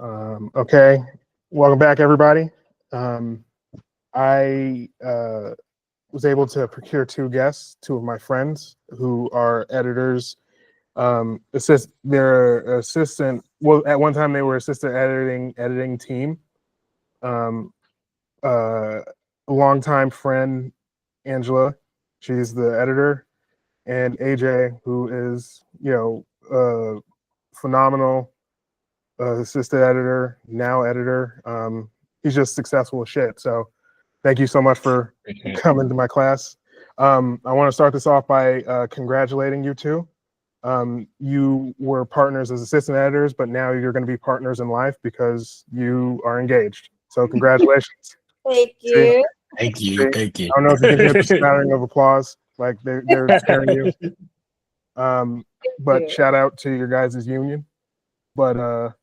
Okay, welcome back, everybody. I was able to procure two guests, two of my friends who are editors. They're assistant. Well, at one time they were assistant editing team. A longtime friend, Angela, she's the editor, and AJ, who is phenomenal assistant editor, now editor. He's just successful as shit. So thank you so much for coming to my class. I want to start this off by congratulating you two. You were partners as assistant editors, but now you're going to be partners in life because you are engaged. So congratulations. Thank you. Thank you. Thank you. I don't know if you can hear the smattering of applause, like they're cheering you. But shout out to your guys' union. But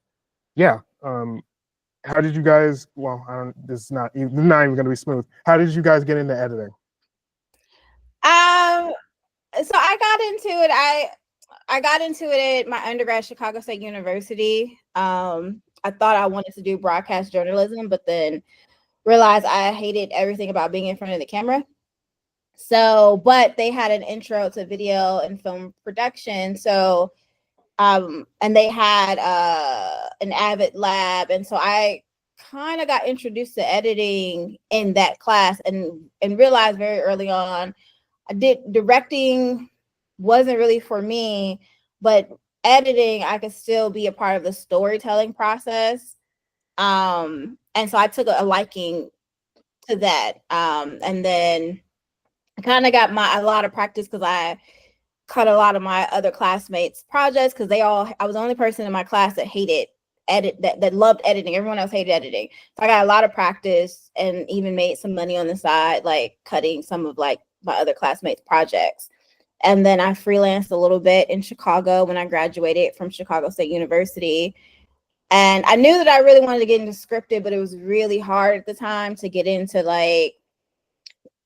yeah. How did you guys? Well, this is not even going to be smooth. How did you guys get into editing? So I got into it. I got into it at my undergrad, Chicago State University. I thought I wanted to do broadcast journalism, but then realized I hated everything about being in front of the camera. So, but they had an intro to video and film production. So, and they had an Avid lab. And so I kind of got introduced to editing in that class and realized very early on, directing wasn't really for me, but editing, I could still be a part of the storytelling process. And so I took a liking to that. And then I kind of got a lot of practice because I cut a lot of my other classmates' projects because I was the only person in my class that hated that loved editing. Everyone else hated editing. So I got a lot of practice and even made some money on the side, like cutting some of like my other classmates' projects. And then I freelanced a little bit in Chicago when I graduated from Chicago State University. And I knew that I really wanted to get into scripted, but it was really hard at the time to get into like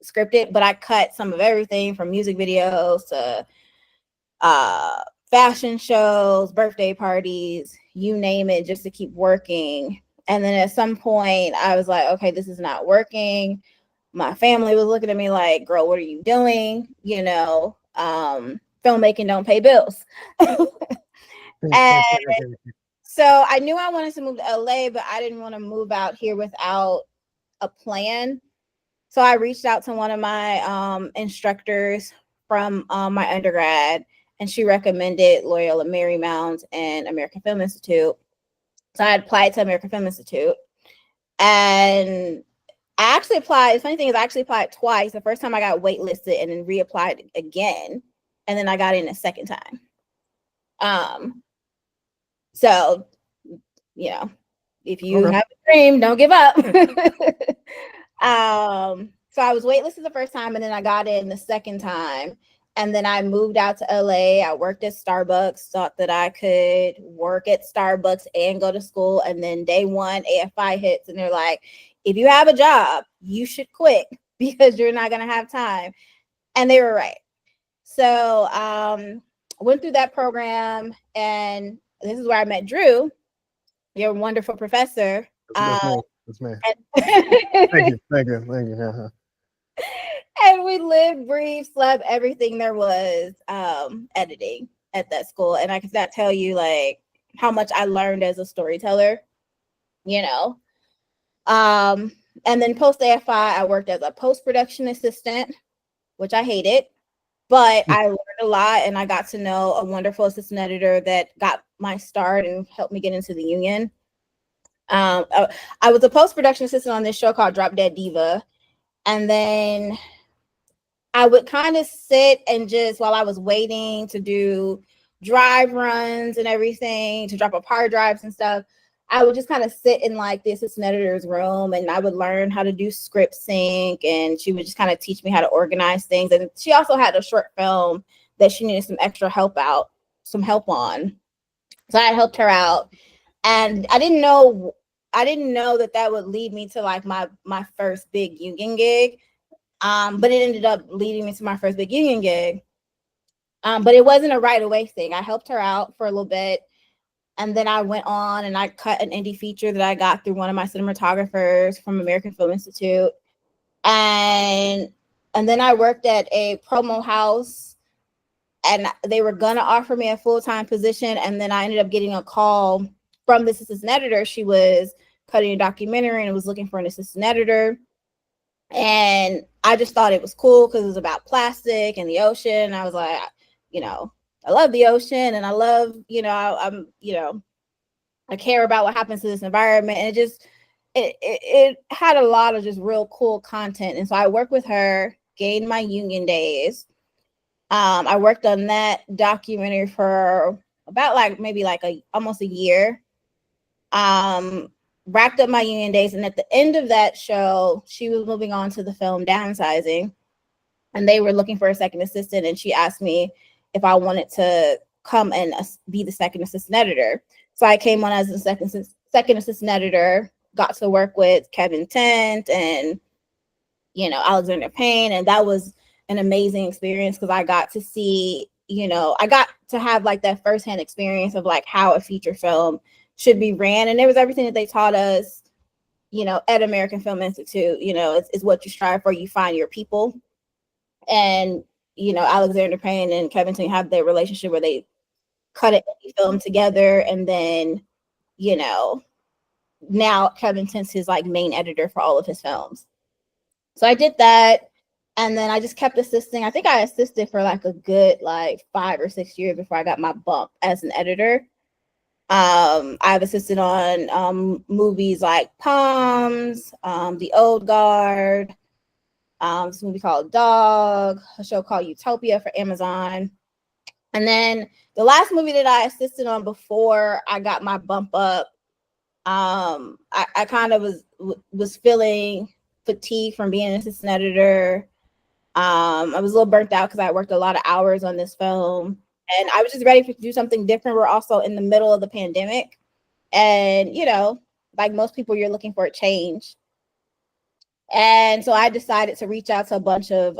scripted. But I cut some of everything from music videos to fashion shows, birthday parties, you name it, just to keep working. And then at some point I was like, okay, this is not working. My family was looking at me like, girl, what are you doing? Filmmaking don't pay bills. And so I knew I wanted to move to LA, but I didn't want to move out here without a plan. So I reached out to one of my instructors from my undergrad, and she recommended Loyola Marymount and American Film Institute. So I applied to American Film Institute, and I actually applied. The funny thing is I actually applied twice. The first time I got waitlisted and then reapplied again, and then I got in a second time. So, if you have a dream, don't give up. So I was waitlisted the first time, and then I got in the second time. And then I moved out to LA. I worked at Starbucks, thought that I could work at Starbucks and go to school. And then day one, AFI hits, and they're like, if you have a job, you should quit because you're not going to have time. And they were right. So went through that program, and this is where I met Drew, your wonderful professor. That's me. Thank you. Uh-huh. And we lived, breathed, slept, everything there was editing at that school. And I cannot tell you like how much I learned as a storyteller, And then post AFI, I worked as a post-production assistant, which I hated, but I learned a lot, and I got to know a wonderful assistant editor that got my start and helped me get into the union. I was a post-production assistant on this show called Drop Dead Diva. And then I would kind of sit and just, while I was waiting to do drive runs and everything, to drop up hard drives and stuff, I would just kind of sit in like the assistant editor's room, and I would learn how to do script sync, and she would just kind of teach me how to organize things. And she also had a short film that she needed some extra help on. So I helped her out, and I didn't know that would lead me to like my first big union gig. But it ended up leading me to my first big union gig. But it wasn't a right away thing. I helped her out for a little bit. And then I went on and I cut an indie feature that I got through one of my cinematographers from American Film Institute. And then I worked at a promo house, and they were gonna offer me a full-time position. And then I ended up getting a call from this assistant editor. She was cutting a documentary and was looking for an assistant editor. And I just thought it was cool because it was about plastic and the ocean. I was like, you know, I love the ocean, and I love, you know, I'm, you know, I care about what happens to this environment. And it had a lot of just real cool content. And so I worked with her, gained my union days. I worked on that documentary for about almost a year. Wrapped up my union days. And at the end of that show, she was moving on to the film Downsizing, and they were looking for a second assistant. And she asked me if I wanted to come and be the second assistant editor. So I came on as the second assistant editor, got to work with Kevin Tent and, you know, Alexander Payne. And that was an amazing experience because I got to see, you know, I got to have like that firsthand experience of like how a feature film should be ran. And there was everything that they taught us, you know, at American Film Institute. You know, it's what you strive for, you find your people. And, you know, Alexander Payne and Kevin Tent have their relationship where they cut an indie film together. And then, you know, now Kevin Tent's his like main editor for all of his films. So I did that. And then I just kept assisting. I think I assisted for like a good like 5 or 6 years before I got my bump as an editor. I've assisted on movies like Palms, The Old Guard, this movie called Dog, a show called Utopia for Amazon. And then the last movie that I assisted on before I got my bump up, I kind of was feeling fatigue from being an assistant editor. I was a little burnt out because I worked a lot of hours on this film, and I was just ready to do something different. We're also in the middle of the pandemic, and, you know, like most people, you're looking for a change. And so I decided to reach out to a bunch of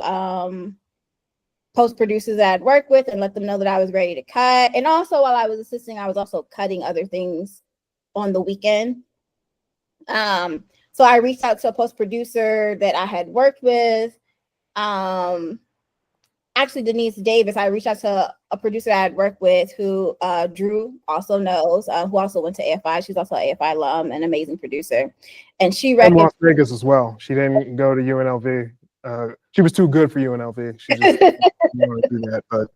post producers that I'd worked with and let them know that I was ready to cut. And also, while I was assisting, I was also cutting other things on the weekend. So I reached out to a post producer that I had worked with. Actually, Denise Davis. I reached out to a producer I had worked with who Drew also knows, who also went to AFI. She's also an AFI alum, an amazing producer. And she in Las Vegas as well. She didn't go to UNLV. She was too good for UNLV. She just didn't want to do that. But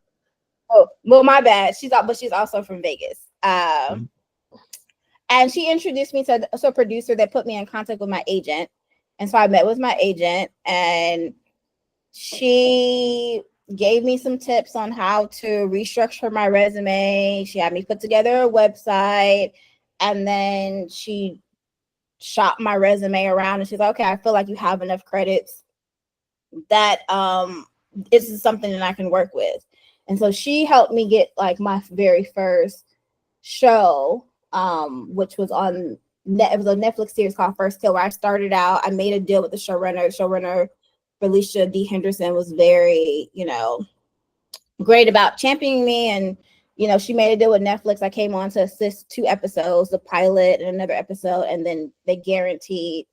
well, my bad. She's also from Vegas. And she introduced me to a producer that put me in contact with my agent. And so I met with my agent, and she gave me some tips on how to restructure my resume. She had me put together a website, and then she shot my resume around, and she's like, okay, I feel like you have enough credits that this is something that I can work with. And so she helped me get like my very first show, which was it was a Netflix series called First Kill, where I started out. I made a deal with the showrunner Felicia D. Henderson was very, you know, great about championing me. And, you know, she made a deal with Netflix. I came on to assist 2 episodes, the pilot and another episode, and then they guaranteed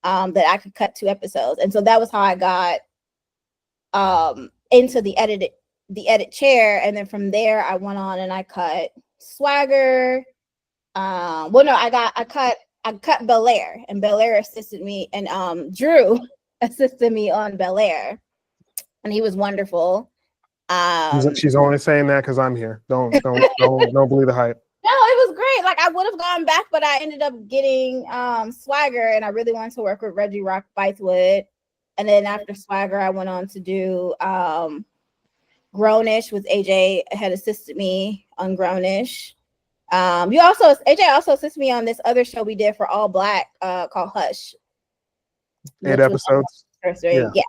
that I could cut 2 episodes. And so that was how I got into the edit chair. And then from there I went on and I cut Swagger. I cut Bel Air, and Bel Air assisted me, and Drew assisted me on Bel Air, and he was wonderful. she's only saying that because I'm here. Don't believe the hype. No, it was great. Like, I would have gone back, but I ended up getting Swagger, and I really wanted to work with Reggie Rock Bythewood. And then after Swagger, I went on to do Grownish with AJ. Had assisted me on Grownish. AJ also assisted me on this other show we did for All Black called Hush. 8 episodes. Yeah.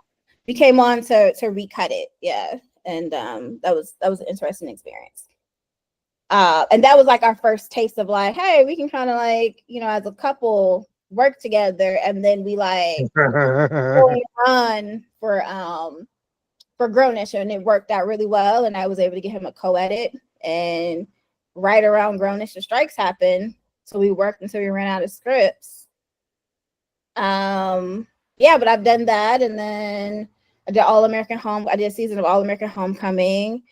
We came on to recut it. Yeah. And that was an interesting experience. And that was like our first taste of like, hey, we can kind of like, you know, as a couple work together. And then we like run for Grownish, and it worked out really well. And I was able to get him a co-edit, and right around Grownish the strikes happened. So we worked until we ran out of scripts. Yeah, but I've done that, and then I did I did a season of All American Homecoming.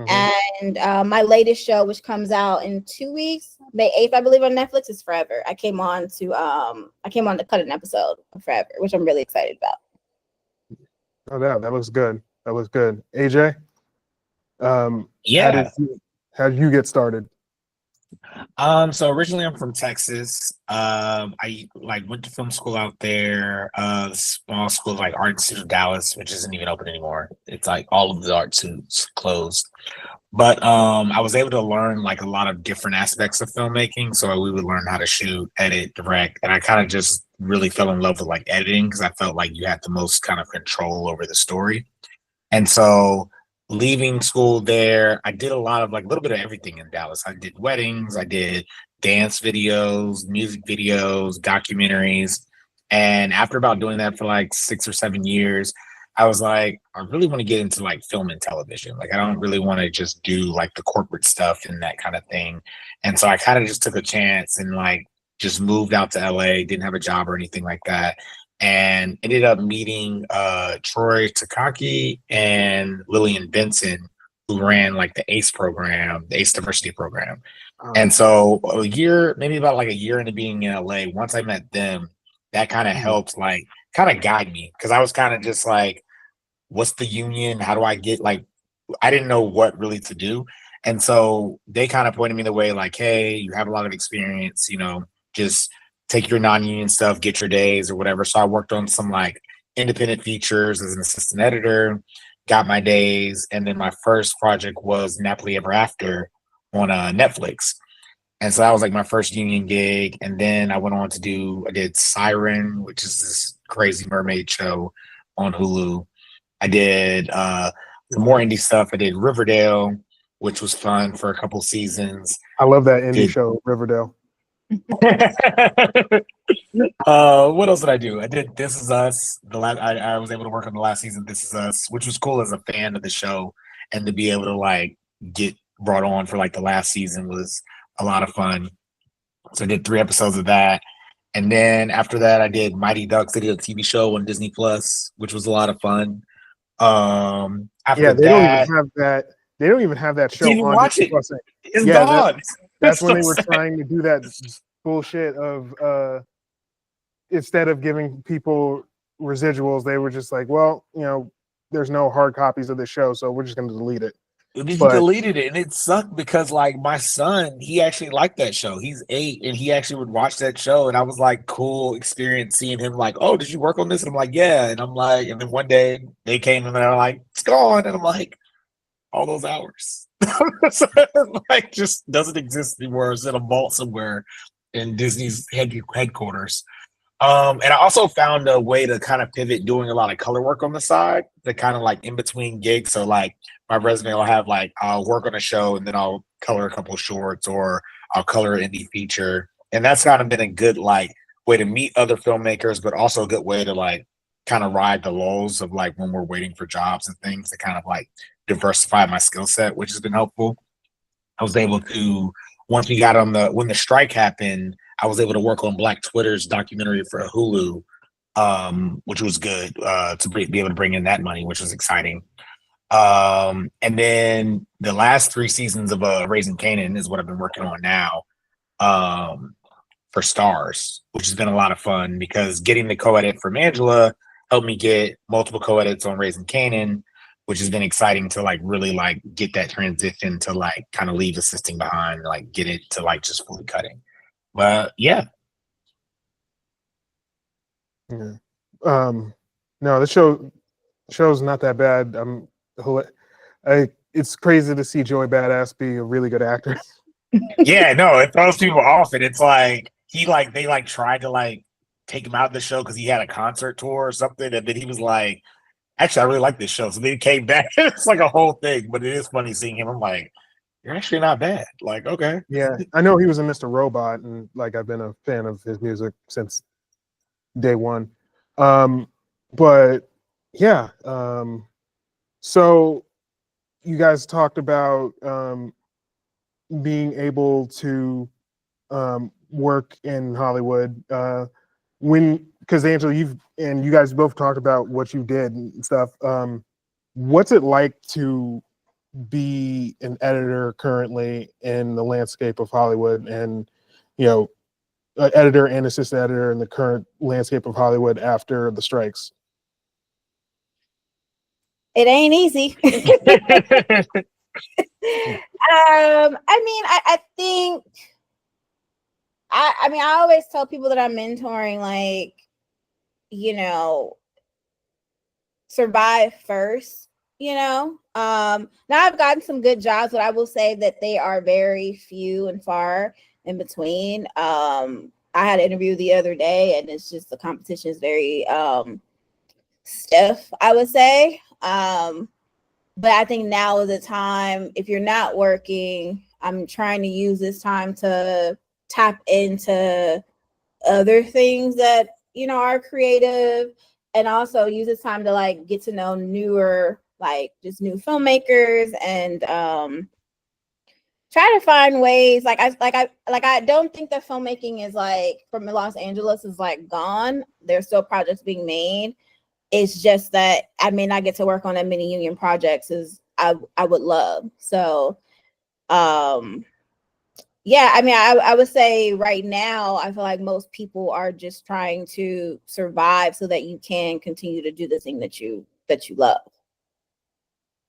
And my latest show, which comes out in 2 weeks, May 8th, I believe, on Netflix, is Forever. I came on to cut an episode of Forever, which I'm really excited about. Oh, that looks good. That looks good. AJ, Yeah. how did you get started? So originally I'm from Texas. I like went to film school out there. Small school like Art Institute of Dallas, which isn't even open anymore. It's like all of the art suits closed. But I was able to learn like a lot of different aspects of filmmaking. So we would learn how to shoot, edit, direct, and I kind of just really fell in love with like editing because I felt like you had the most kind of control over the story. And so leaving school there, I did a lot of like a little bit of everything in Dallas. I did weddings, I did dance videos, music videos, documentaries. And after about doing that for like 6 or 7 years, I was like, I really want to get into like film and television. Like, I don't really want to just do like the corporate stuff and that kind of thing. And so I kind of just took a chance and like just moved out to LA, didn't have a job or anything like that, and ended up meeting Troy Takaki and Lillian Benson, who ran like the ACE program, the ACE diversity program. And so maybe about like a year into being in LA, once I met them, that kind of helped like kind of guide me, because I was kind of just like, what's the union? How do I get like, I didn't know what really to do. And so they kind of pointed me the way, like, hey, you have a lot of experience, just take your non-union stuff, get your days or whatever. So I worked on some like independent features as an assistant editor, got my days. And then my first project was Napoli Ever After on Netflix. And so that was like my first union gig. And then I went on to I did Siren, which is this crazy mermaid show on Hulu. I did the more indie stuff. I did Riverdale, which was fun for a couple seasons. I love that indie show, Riverdale. What else did I do? I did This Is Us. I was able to work on the last season of This Is Us, which was cool as a fan of the show, and to be able to like get brought on for like the last season was a lot of fun. So I did 3 episodes of that. And then after that, I did Mighty Ducks. I did a TV show on Disney Plus, which was a lot of fun. After they don't even have that. They don't even have that show didn't on watch Disney it. Plus. It's gone. That's when they were trying to do that bullshit of instead of giving people residuals, they were just like, well, there's no hard copies of the show, so we're just going to delete it. He deleted it, and it sucked because like my son, he actually liked that show. He's 8 and he actually would watch that show, and I was like, cool experience seeing him like, oh, did you work on this? And I'm like, yeah. And I'm like, and then one day they came and they're like, it's gone. And I'm like, all those hours. So, like, just doesn't exist anymore. It's in a vault somewhere in Disney's headquarters. And I also found a way to kind of pivot doing a lot of color work on the side, to kind of like in between gigs. So like my resume will have like, I'll work on a show and then I'll color a couple of shorts, or I'll color an indie feature. And that's kind of been a good like way to meet other filmmakers, but also a good way to like kind of ride the lulls of like when we're waiting for jobs and things, to kind of like diversify my skill set, which has been helpful. I was able to, once we got when the strike happened, I was able to work on Black Twitter's documentary for Hulu, which was good, to be able to bring in that money, which was exciting. And then the last 3 seasons of Raising Kanan is what I've been working on now, for Stars, which has been a lot of fun, because getting the co-edit from Angela helped me get multiple co-edits on Raising Kanan, which has been exciting to like really like get that transition to like kind of leave assisting behind, like get it to like just fully cutting. But yeah. No, the show's not that bad. It's crazy to see Joey Badass be a really good actor. Yeah, no, it throws people off, and it's like they like tried to like take him out of the show because he had a concert tour or something, and then he was like, actually, I really like this show. So then he came back. It's like a whole thing, but it is funny seeing him. I'm like, you're actually not bad. Like, okay. Yeah, I know he was in Mr. Robot, and like I've been a fan of his music since day one. But yeah, so you guys talked about being able to work in Hollywood? Because Angela, you guys both talked about what you did and stuff. What's it like to be an editor currently in the landscape of Hollywood, and editor and assistant editor in the current landscape of Hollywood after the strikes? It ain't easy. I think I mean, I always tell people that I'm mentoring, like, survive first, Now I've gotten some good jobs, but I will say that they are very few and far in between. I had an interview the other day, and it's just the competition is very stiff, I would say. But I think now is the time, if you're not working, I'm trying to use this time to tap into other things that, are creative, and also use this time to like get to know newer, like just new filmmakers, and try to find ways. I don't think that filmmaking is like from Los Angeles is like gone. There's still projects being made. It's just that I may not get to work on as many union projects as I would love. So, yeah, I mean, I would say right now, I feel like most people are just trying to survive so that you can continue to do the thing that you love.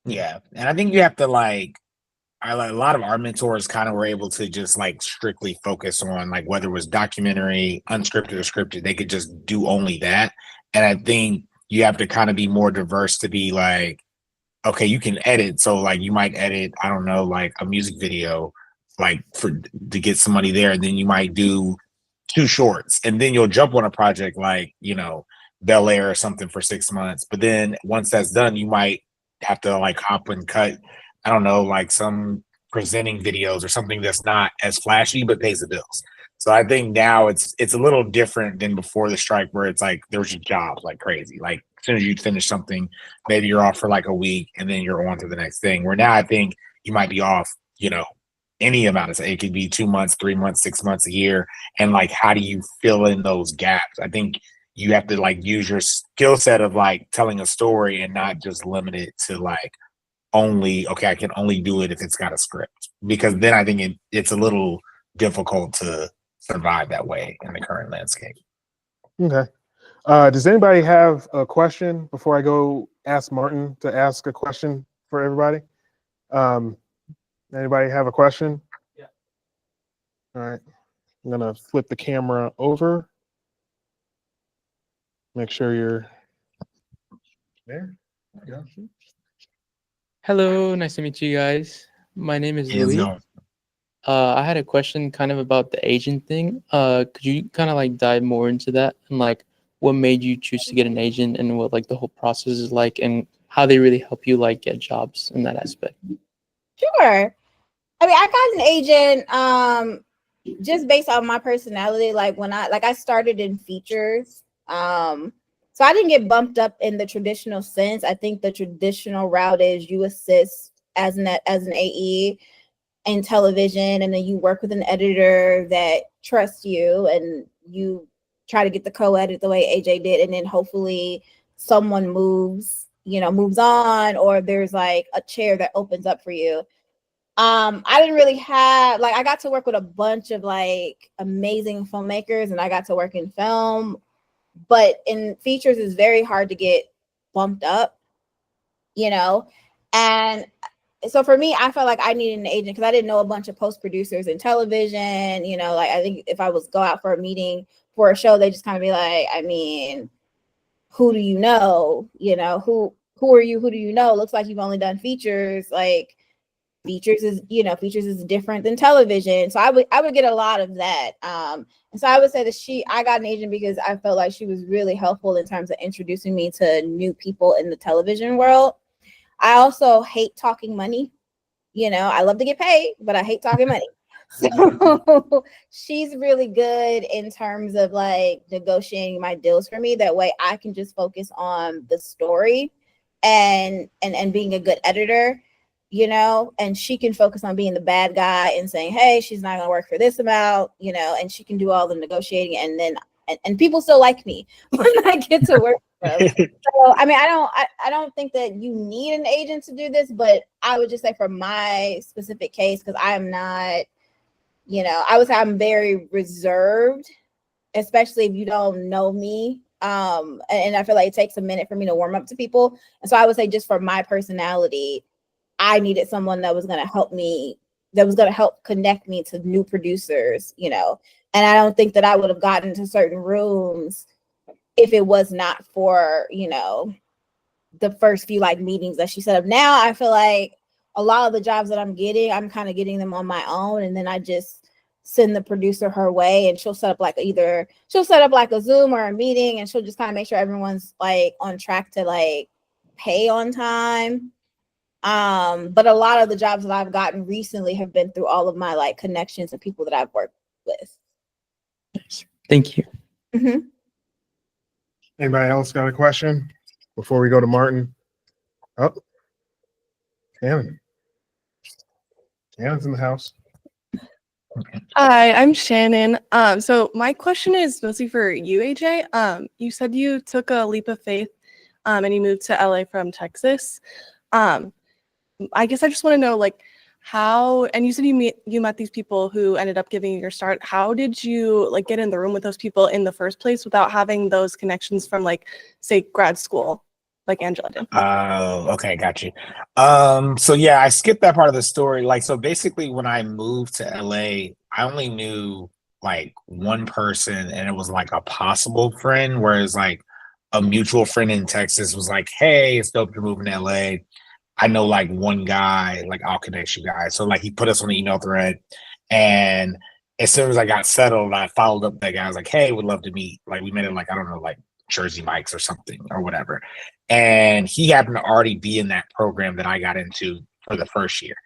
Yeah, and I think you have to a lot of our mentors kind of were able to just like strictly focus on like whether it was documentary, unscripted or scripted, they could just do only that. And I think you have to kind of be more diverse to be like, okay, you can edit. So like you might edit, I don't know, like a music video, like to get some money there. And then you might do 2 shorts, and then you'll jump on a project like, Bel Air or something for 6 months. But then once that's done, you might have to like hop and cut, I don't know, like some presenting videos or something that's not as flashy but pays the bills. So I think now it's a little different than before the strike, where it's like there's jobs like crazy. Like as soon as you finish something, maybe you're off for like a week and then you're on to the next thing. Where now I think you might be off, any amount of time. It could be 2 months, 3 months, 6 months, a year. And like, how do you fill in those gaps? I think you have to like use your skill set of like telling a story and not just limit it to like I can only do it if it's got a script, because then I think it's a little difficult to survive that way in the current landscape. Okay. Does anybody have a question before I go ask Martin to ask a question for everybody? Anybody have a question? Yeah. All right. I'm going to flip the camera over. Make sure you're there. Hello, nice to meet you guys. My name is Louis. I had a question kind of about the agent thing. Could you kind of like dive more into that, and like what made you choose to get an agent, and what like the whole process is like, and how they really help you like get jobs in that aspect? Sure. I mean, I got an agent just based on my personality. Like when I started in features. So I didn't get bumped up in the traditional sense. I think the traditional route is you assist as an AE in television, and then you work with an editor that trusts you, and you try to get the co-edit the way AJ did, and then hopefully someone moves on, or there's like a chair that opens up for you. I didn't really have I got to work with a bunch of like amazing filmmakers, and I got to work in film, but in features it's very hard to get bumped up, and so for me, I felt like I needed an agent because I didn't know a bunch of post producers in television. I think if I was go out for a meeting for a show, they just kind of be like, I mean, who do you know? Who are you? Who do you know? Looks like you've only done features. Like features is different than television. So I would get a lot of that. And so I would say that I got an agent because I felt like she was really helpful in terms of introducing me to new people in the television world. I also hate talking money. I love to get paid, but I hate talking money. So she's really good in terms of like negotiating my deals for me. That way I can just focus on the story and being a good editor. you know, and she can focus on being the bad guy and saying, hey, she's not going to work for this amount, you know, and she can do all the negotiating. And then, and people still like me when I get to work for them. So, I mean, I don't think that you need an agent to do this, but I would just say for my specific case, because I am not, you know, I would say I'm very reserved, especially if you don't know me. And I feel like it takes a minute for me to warm up to people. And so I would say just for my personality, I needed someone that was going to help me, that was going to help connect me to new producers, you know. And I don't think that I would have gotten to certain rooms if it was not for, you know, the first few like meetings that she set up. Now I feel like a lot of the jobs that I'm getting, I'm kind of getting them on my own, and then I just send the producer her way, and she'll set up like she'll set up like a Zoom or a meeting, and she'll just kind of make sure everyone's like on track to like pay on time. But a lot of the jobs that I've gotten recently have been through all of my like connections and people that I've worked with. Thank you. Mm-hmm. Anybody else got a question before we go to Martin? Oh, Shannon. Shannon's in the house. Hi, I'm Shannon. So my question is mostly for you, AJ. You said you took a leap of faith, and you moved to LA from Texas. I guess I just want to know, like, how, and you said you met these people who ended up giving you your start. How did you like get in the room with those people in the first place without having those connections from, like, say, grad school, like Angela did? Oh, okay, got you. So yeah, I skipped that part of the story. Like, so basically when I moved to LA, I only knew like one person, and it was like a possible friend, whereas like a mutual friend in Texas was like, hey, it's dope you're moving to LA. I know like one guy, like I'll connect you guys. So like he put us on the email thread, and as soon as I got settled, I followed up with that guy. I was like, hey, would love to meet. Like we met in like, I don't know, like Jersey Mike's or something or whatever. And he happened to already be in that program that I got into for the first year.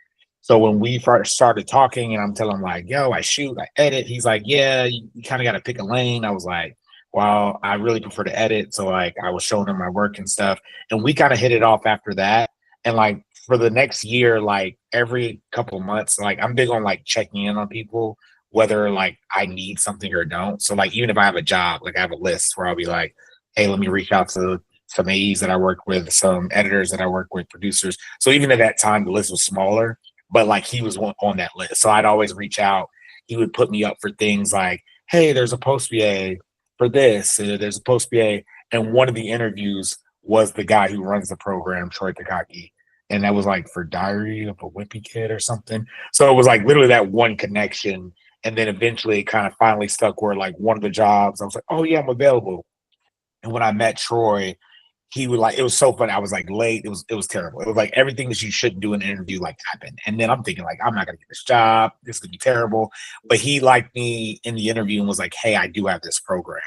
So when we first started talking and I'm telling him like, yo, I shoot, I edit. He's like, yeah, you kind of got to pick a lane. I was like, well, I really prefer to edit. So like I was showing him my work and stuff. And we kind of hit it off after that. And like for the next year, like every couple of months, like I'm big on like checking in on people, whether like I need something or don't. So like even if I have a job, like I have a list where I'll be like, hey, let me reach out to some AEs that I work with, some editors that I work with, producers. So even at that time, the list was smaller, but like he was on that list. So I'd always reach out. He would put me up for things like, hey, there's a post BA for this, there's a post BA. And one of the interviews was the guy who runs the program, Troy Takaki. And that was like for Diary of a Wimpy Kid or something. So it was like literally that one connection. And then eventually it kind of finally stuck where like one of the jobs, I was like, oh yeah, I'm available. And when I met Troy, he would like, it was so funny. I was like late. It was terrible. It was like everything that you shouldn't do in an interview like happened. And then I'm thinking like, I'm not gonna get this job. This could be terrible. But he liked me in the interview and was like, hey, I do have this program.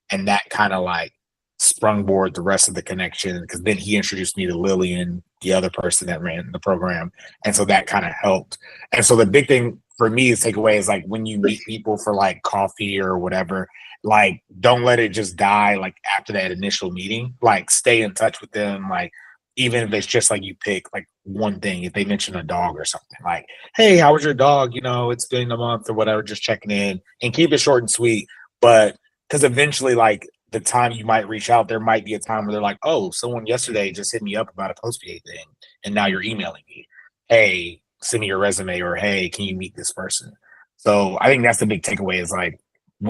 And that kind of like sprungboard the rest of the connection, because then he introduced me to Lillian, the other person that ran the program. And so that kind of helped. And so the big thing for me to take away is like when you meet people for like coffee or whatever, like don't let it just die like after that initial meeting. Like stay in touch with them. Like even if it's just like you pick like one thing, if they mention a dog or something, like, hey, how was your dog? You know, it's been a month or whatever, just checking in, and keep it short and sweet. But because eventually, like the time you might reach out, there might be a time where they're like, oh, someone yesterday just hit me up about a post VA thing, and now you're emailing me, hey, send me your resume, or hey, can you meet this person? So I think that's the big takeaway is like,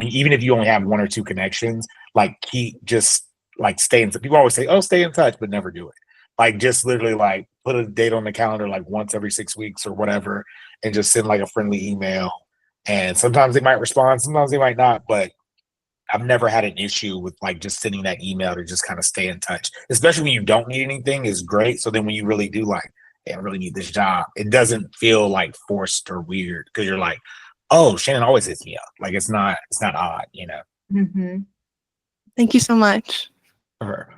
even if you only have one or two connections, like keep just like stay in. People always say, oh, stay in touch, but never do it. Like just literally like put a date on the calendar like once every 6 weeks or whatever, and just send like a friendly email. And sometimes they might respond, sometimes they might not, but I've never had an issue with like just sending that email to just kind of stay in touch, especially when you don't need anything is great. So then when you really do like, hey, I really need this job, it doesn't feel like forced or weird because you're like, oh, Shannon always hits me up. Like it's not odd, you know. Mm-hmm. Thank you so much. Or,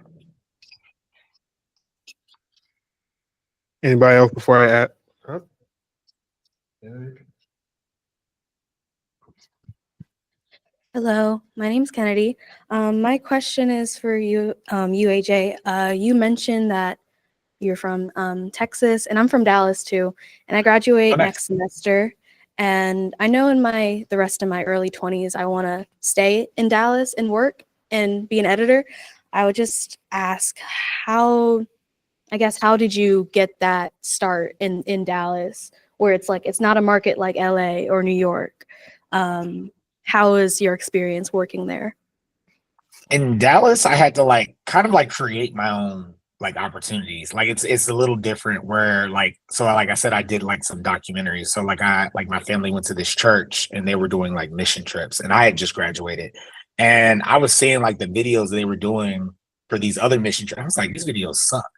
Anybody else before I add? Huh? Hello, my name's Kennedy. My question is for you, AJ. You mentioned that you're from Texas, and I'm from Dallas too. And I graduate Oh, nice. next semester. And I know in the rest of my early 20s, I want to stay in Dallas and work and be an editor. I would just ask how did you get that start in Dallas, where it's like, it's not a market like LA or New York? How was your experience working there? In Dallas, I had to like kind of like create my own like opportunities. Like it's a little different where like like I said, I did like some documentaries. So like my family went to this church and they were doing like mission trips and I had just graduated. And I was seeing like the videos they were doing for these other mission trips. I was like, these videos suck.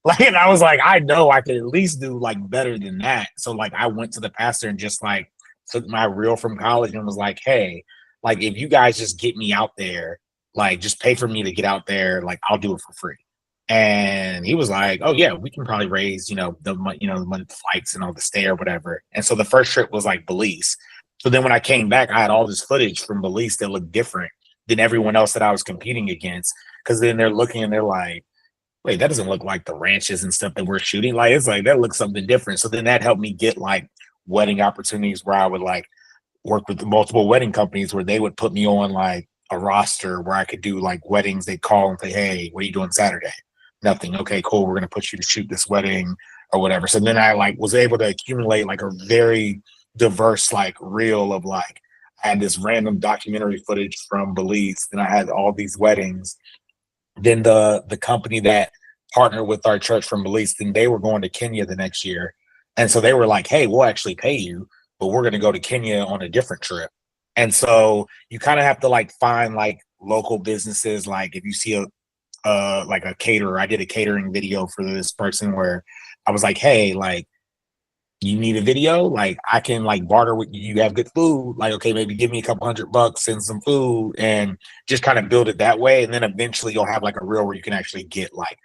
Like, and I was like, I know I could at least do like better than that. So like I went to the pastor and just like took my reel from college and was like, hey, like if you guys just get me out there, like just pay for me to get out there, like I'll do it for free. And he was like, oh yeah, we can probably raise, the money, the money, the flights and all the stay or whatever. And so the first trip was like Belize. So then when I came back, I had all this footage from Belize that looked different than everyone else that I was competing against. Cause then they're looking and they're like, wait, that doesn't look like the ranches and stuff that we're shooting. Like, it's like, that looks something different. So then that helped me get like wedding opportunities where I would like work with multiple wedding companies where they would put me on like a roster where I could do like weddings. They'd call and say, hey, what are you doing Saturday? Nothing. Okay, cool. We're going to put you to shoot this wedding or whatever. So then I like was able to accumulate like a very diverse like reel of like, I had this random documentary footage from Belize and I had all these weddings. Then the company that partnered with our church from Belize, then they were going to Kenya the next year. And so they were like, hey, we'll actually pay you, but we're going to go to Kenya on a different trip. And so you kind of have to like find like local businesses. Like if you see like a caterer, I did a catering video for this person where I was like, hey, like you need a video, like I can like barter with you. You have good food, like okay, maybe give me a couple $100, send some food, and just kind of build it that way. And then eventually you'll have like a reel where you can actually get like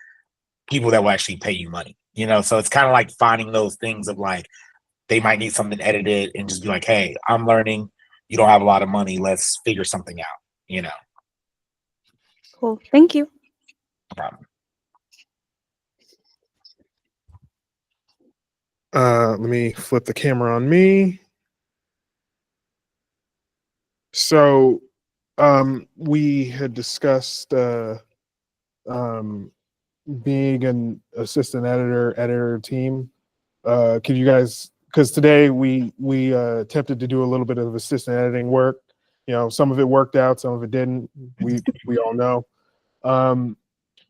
people that will actually pay you money. So it's kind of like finding those things of like they might need something edited and just be like, hey, I'm learning. You don't have a lot of money. Let's figure something out. Cool. Thank you. No problem. Let me flip the camera on me. So we had discussed being an assistant editor team. Could you guys, because today we attempted to do a little bit of assistant editing work. Some of it worked out, some of it didn't. We all know.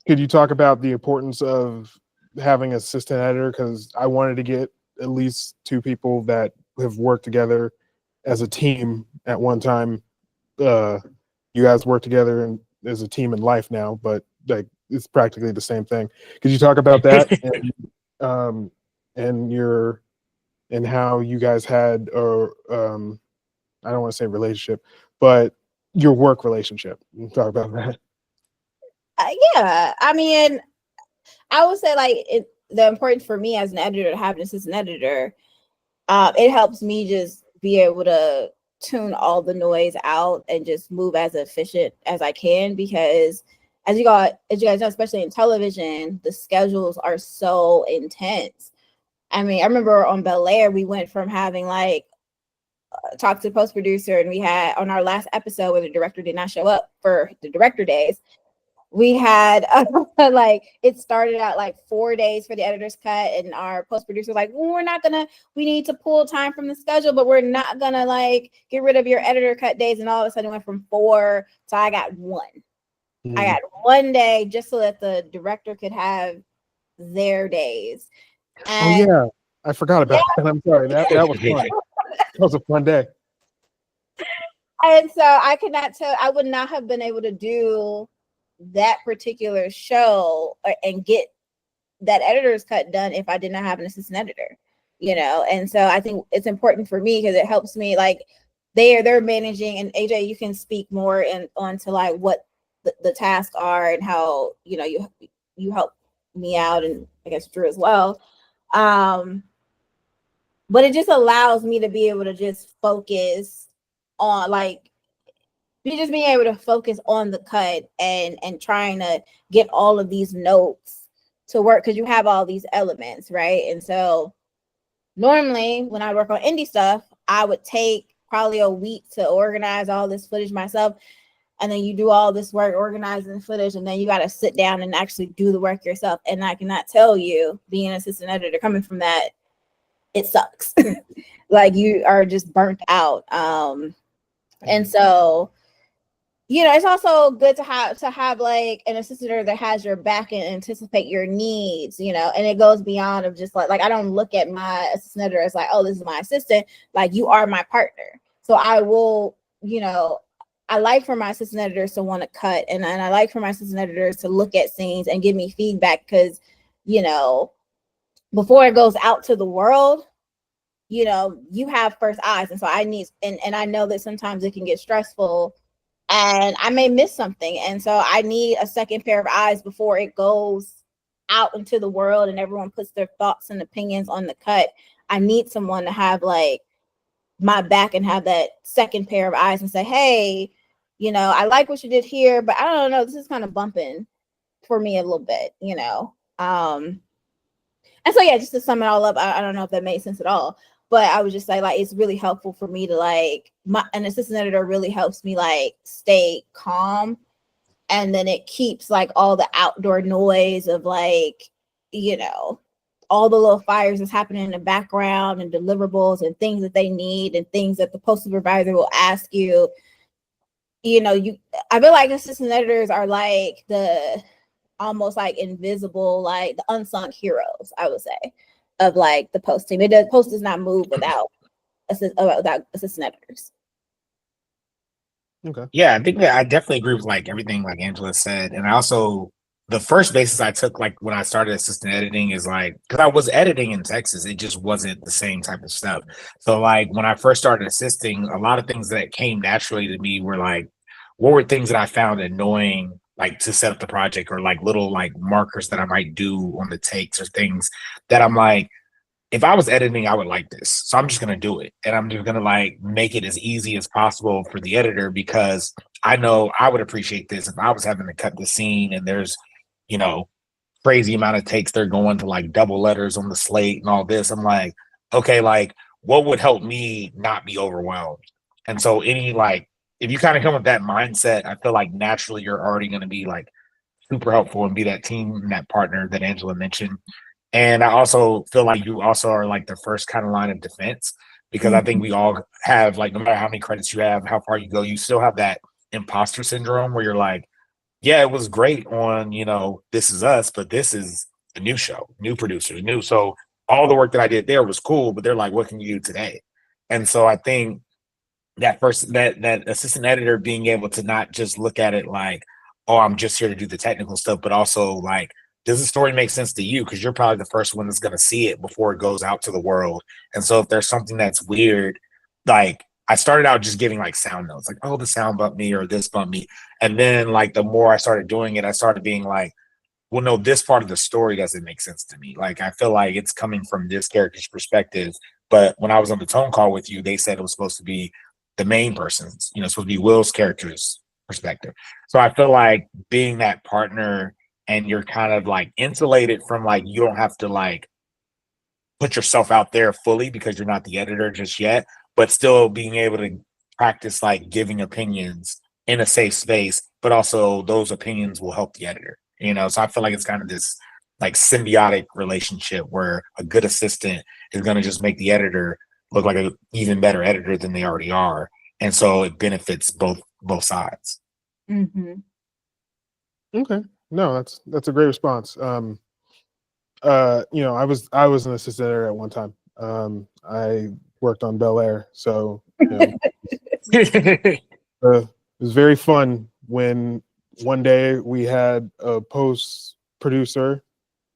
Could you talk about the importance of having an assistant editor? Because I wanted to get at least two people that have worked together as a team at one time. You guys work together and as a team in life now, but like it's practically the same thing. Could you talk about that and how you guys had, or I don't want to say relationship, but your work relationship? Talk about that. Yeah, I mean, I would say like the importance for me as an editor to have an assistant editor, it helps me just be able to tune all the noise out and just move as efficient as I can, because as you guys know, especially in television, the schedules are so intense. I mean, I remember on Bel Air, we went from having like talk to the post producer, and we had on our last episode where the director did not show up for the director days. We had like it started out like 4 days for the editor's cut, and our post producer was like, well, we need to pull time from the schedule, but we're not gonna like get rid of your editor cut days. And all of a sudden it went from 4 to I got 1. I got 1 day just so that the director could have their days. And oh yeah, I forgot about that. I'm sorry. That was fun. That was a fun day. And so I would not have been able to do that particular show and get that editor's cut done if I did not have an assistant editor, and so I think it's important for me because it helps me, like they're managing, and AJ, you can speak more onto like what the tasks are and how you help me out, and I guess Drew as well, but it just allows me to be able to just focus on like just being able to focus on the cut and trying to get all of these notes to work because you have all these elements, right? And so normally when I work on indie stuff, I would take probably a week to organize all this footage myself. And then you do all this work organizing the footage, and then you got to sit down and actually do the work yourself. And I cannot tell you, being an assistant editor coming from that, it sucks. Like you are just burnt out. And so, you know, it's also good to have like an assistant editor that has your back and anticipate your needs, you know, and it goes beyond of just like I don't look at my assistant editor as like, oh, this is my assistant. Like you are my partner. So I will, you know, I like for my assistant editors to want to cut, and I like for my assistant editors to look at scenes and give me feedback because, you know, before it goes out to the world, you know, you have first eyes. And so I need, and I know that sometimes it can get stressful and I may miss something. And so I need a second pair of eyes before it goes out into the world and everyone puts their thoughts and opinions on the cut. I need someone to have like my back and have that second pair of eyes and say, hey, you know, I like what you did here, but I don't know, this is kind of bumping for me a little bit, you know. And so yeah, just to sum it all up, I don't know if that made sense at all, but I would just say like it's really helpful for me to like an assistant editor really helps me like stay calm, and then it keeps like all the outdoor noise of like, you know, all the little fires that's happening in the background and deliverables and things that they need and things that the post supervisor will ask you. You know, I feel like assistant editors are like the almost like invisible, like the unsung heroes, I would say, of like the post team. Post does not move without assistant editors. Okay. Yeah, I think that I definitely agree with like everything like Angela said. And I also, the first basis I took like when I started assistant editing is like, because I was editing in Texas, it just wasn't the same type of stuff. So like when I first started assisting, a lot of things that came naturally to me were like, what were things that I found annoying, like to set up the project, or like little like markers that I might do on the takes, or things that I'm like, if I was editing, I would like this. So I'm just going to do it. And I'm just going to like make it as easy as possible for the editor, because I know I would appreciate this if I was having to cut the scene and there's, you know, crazy amount of takes. They're going to like double letters on the slate and all this. I'm like, okay, like what would help me not be overwhelmed? And so any like, if you kind of come with that mindset, I feel like naturally you're already going to be like super helpful and be that team and that partner that Angela mentioned. And I also feel like you also are like the first kind of line of defense, because I think we all have, like, no matter how many credits you have, how far you go, you still have that imposter syndrome where you're like, yeah, it was great on, you know, This Is Us, but this is a new show, new producers, new. So all the work that I did there was cool, but they're like, what can you do today? And so I think that assistant editor being able to not just look at it like, oh, I'm just here to do the technical stuff, but also like, does the story make sense to you? Because you're probably the first one that's going to see it before it goes out to the world. And so if there's something that's weird, like I started out just giving like sound notes, like, oh, the sound bumped me or this bumped me. And then like the more I started doing it, I started being like, well, no, this part of the story doesn't make sense to me. Like I feel like it's coming from this character's perspective. But when I was on the tone call with you, they said it was supposed to be the main person's, you know, supposed to be Will's character's perspective. So I feel like being that partner, and you're kind of like insulated from like, you don't have to like put yourself out there fully because you're not the editor just yet, but still being able to practice like giving opinions in a safe space, but also those opinions will help the editor, you know? So I feel like it's kind of this like symbiotic relationship where a good assistant is going to just make the editor look like an even better editor than they already are. And so it benefits both sides. Mm-hmm. Okay. No, that's a great response. You know, I was an assistant editor at one time. I worked on Bel Air, so you know, it was very fun when one day we had a post producer,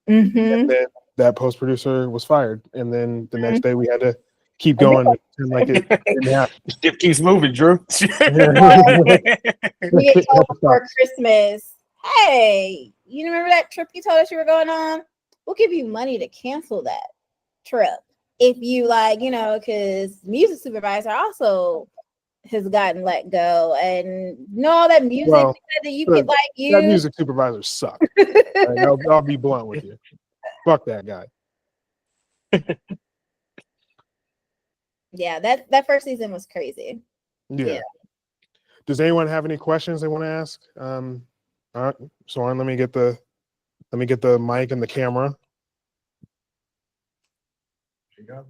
Mm-hmm. and then that post producer was fired, and then the next day we had to keep going and pretend like it didn't happen. Ship keeps moving, Drew. We get told before Christmas, hey, you remember that trip you told us you were going on? We'll give you money to cancel that trip if you like, you know, because music supervisors are also has gotten let go, and all that music Well, that you could like that use. music supervisor sucked. Right, I'll be blunt with you. Fuck that guy. Yeah, that first season was crazy. Yeah. Does anyone have any questions they want to ask? All right, so let me get the mic and the camera. There you go.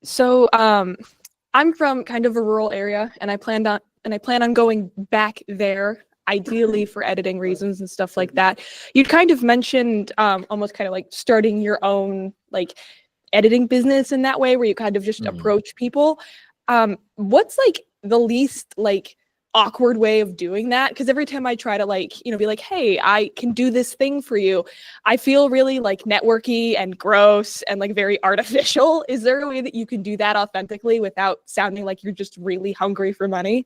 So I'm from kind of a rural area, and I plan on going back there, ideally for editing reasons and stuff like that. You kind of mentioned almost kind of like starting your own like editing business in that way, where you kind of just approach people. What's like the least like awkward way of doing that? Because every time I try to like, be like, hey, I can do this thing for you, I feel really like networky and gross and like very artificial. Is there a way that you can do that authentically without sounding like you're just really hungry for money?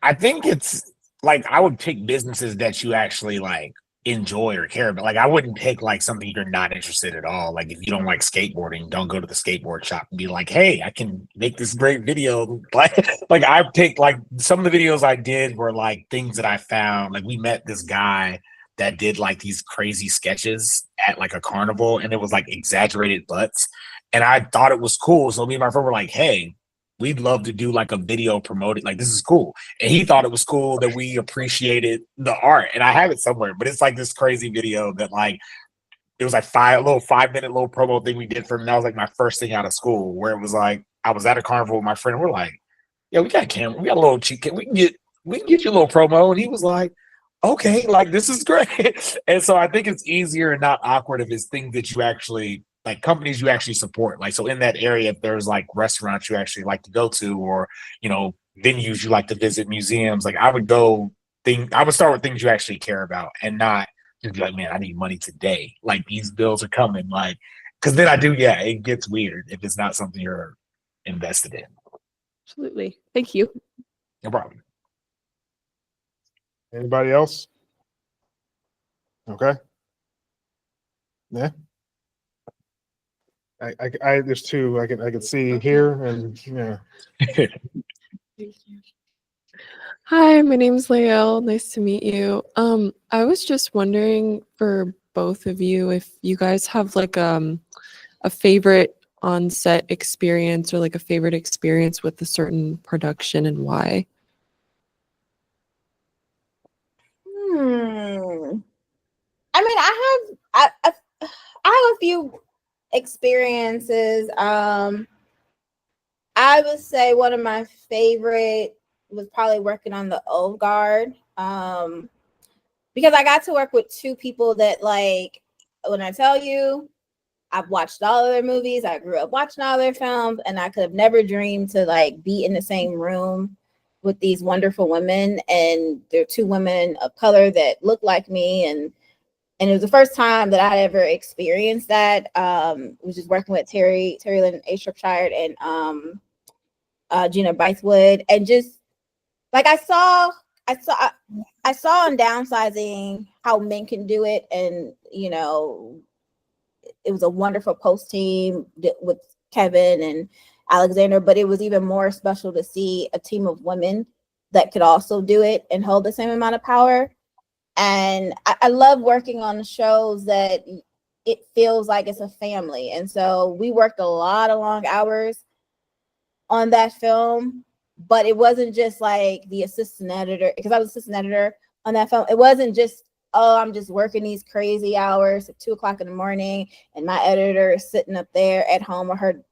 I think it's like I would pick businesses that you actually like enjoy or care about. Like I wouldn't pick like something you're not interested at all. Like if you don't like skateboarding, don't go to the skateboard shop and be like, hey, I can make this great video. Like I picked like some of the videos I did were like things that I found. Like we met this guy that did like these crazy sketches at like a carnival, and it was like exaggerated butts. And I thought it was cool. So me and my friend were like, hey, we'd love to do like a video promoting, like this is cool. And he thought it was cool that we appreciated the art. And I have it somewhere, but it's like this crazy video that like it was like a little 5-minute little promo thing we did for him. That was like my first thing out of school, where it was like I was at a carnival with my friend. We're like, yeah, we got a camera, we got a little cheat. We can get you a little promo. And he was like, okay, like this is great. And so I think it's easier and not awkward if it's things that you actually like, companies you actually support. Like, so in that area, if there's like restaurants you actually like to go to, or venues you like to visit, museums, like I would start with things you actually care about, and not just be like, man, I need money today. Like these bills are coming. Like, because then it gets weird if it's not something you're invested in. Absolutely. Thank you. No problem. Anybody else? Okay. Yeah. I there's two I can see here, and yeah. Hi, my name's Lael. Nice to meet you. I was just wondering for both of you if you guys have like a favorite on-set experience, or like a favorite experience with a certain production, and why. I mean, I have a few experiences. I would say one of my favorite was probably working on the Old Guard, because I got to work with two people that, like, when I tell you, I've watched all of their movies, I grew up watching all their films, and I could have never dreamed to like be in the same room with these wonderful women. And they're two women of color that look like me, and it was the first time that I'd ever experienced that. Was just working with Terry Lynn A. Shropshire and Gina Bythewood, and just like I saw on Downsizing how men can do it, and it was a wonderful post team with Kevin and Alexander, but it was even more special to see a team of women that could also do it and hold the same amount of power. And I love working on shows that it feels like it's a family. And so we worked a lot of long hours on that film, but it wasn't just like the assistant editor, because I was assistant editor on that film. It wasn't just, oh, I'm just working these crazy hours at 2:00 in the morning, and my editor is sitting up there at home with her,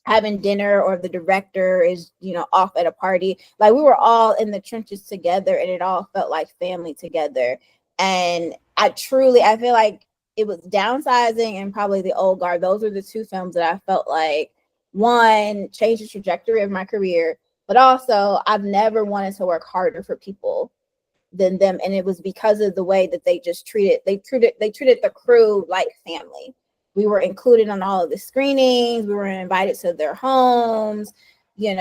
having dinner, or the director is, off at a party. Like, we were all in the trenches together, and it all felt like family together. And I feel like it was Downsizing and probably The Old Guard. Those are the two films that I felt like, one, changed the trajectory of my career, but also I've never wanted to work harder for people than them. And it was because of the way that they treated the crew like family. We were included on all of the screenings. We were invited to their homes, and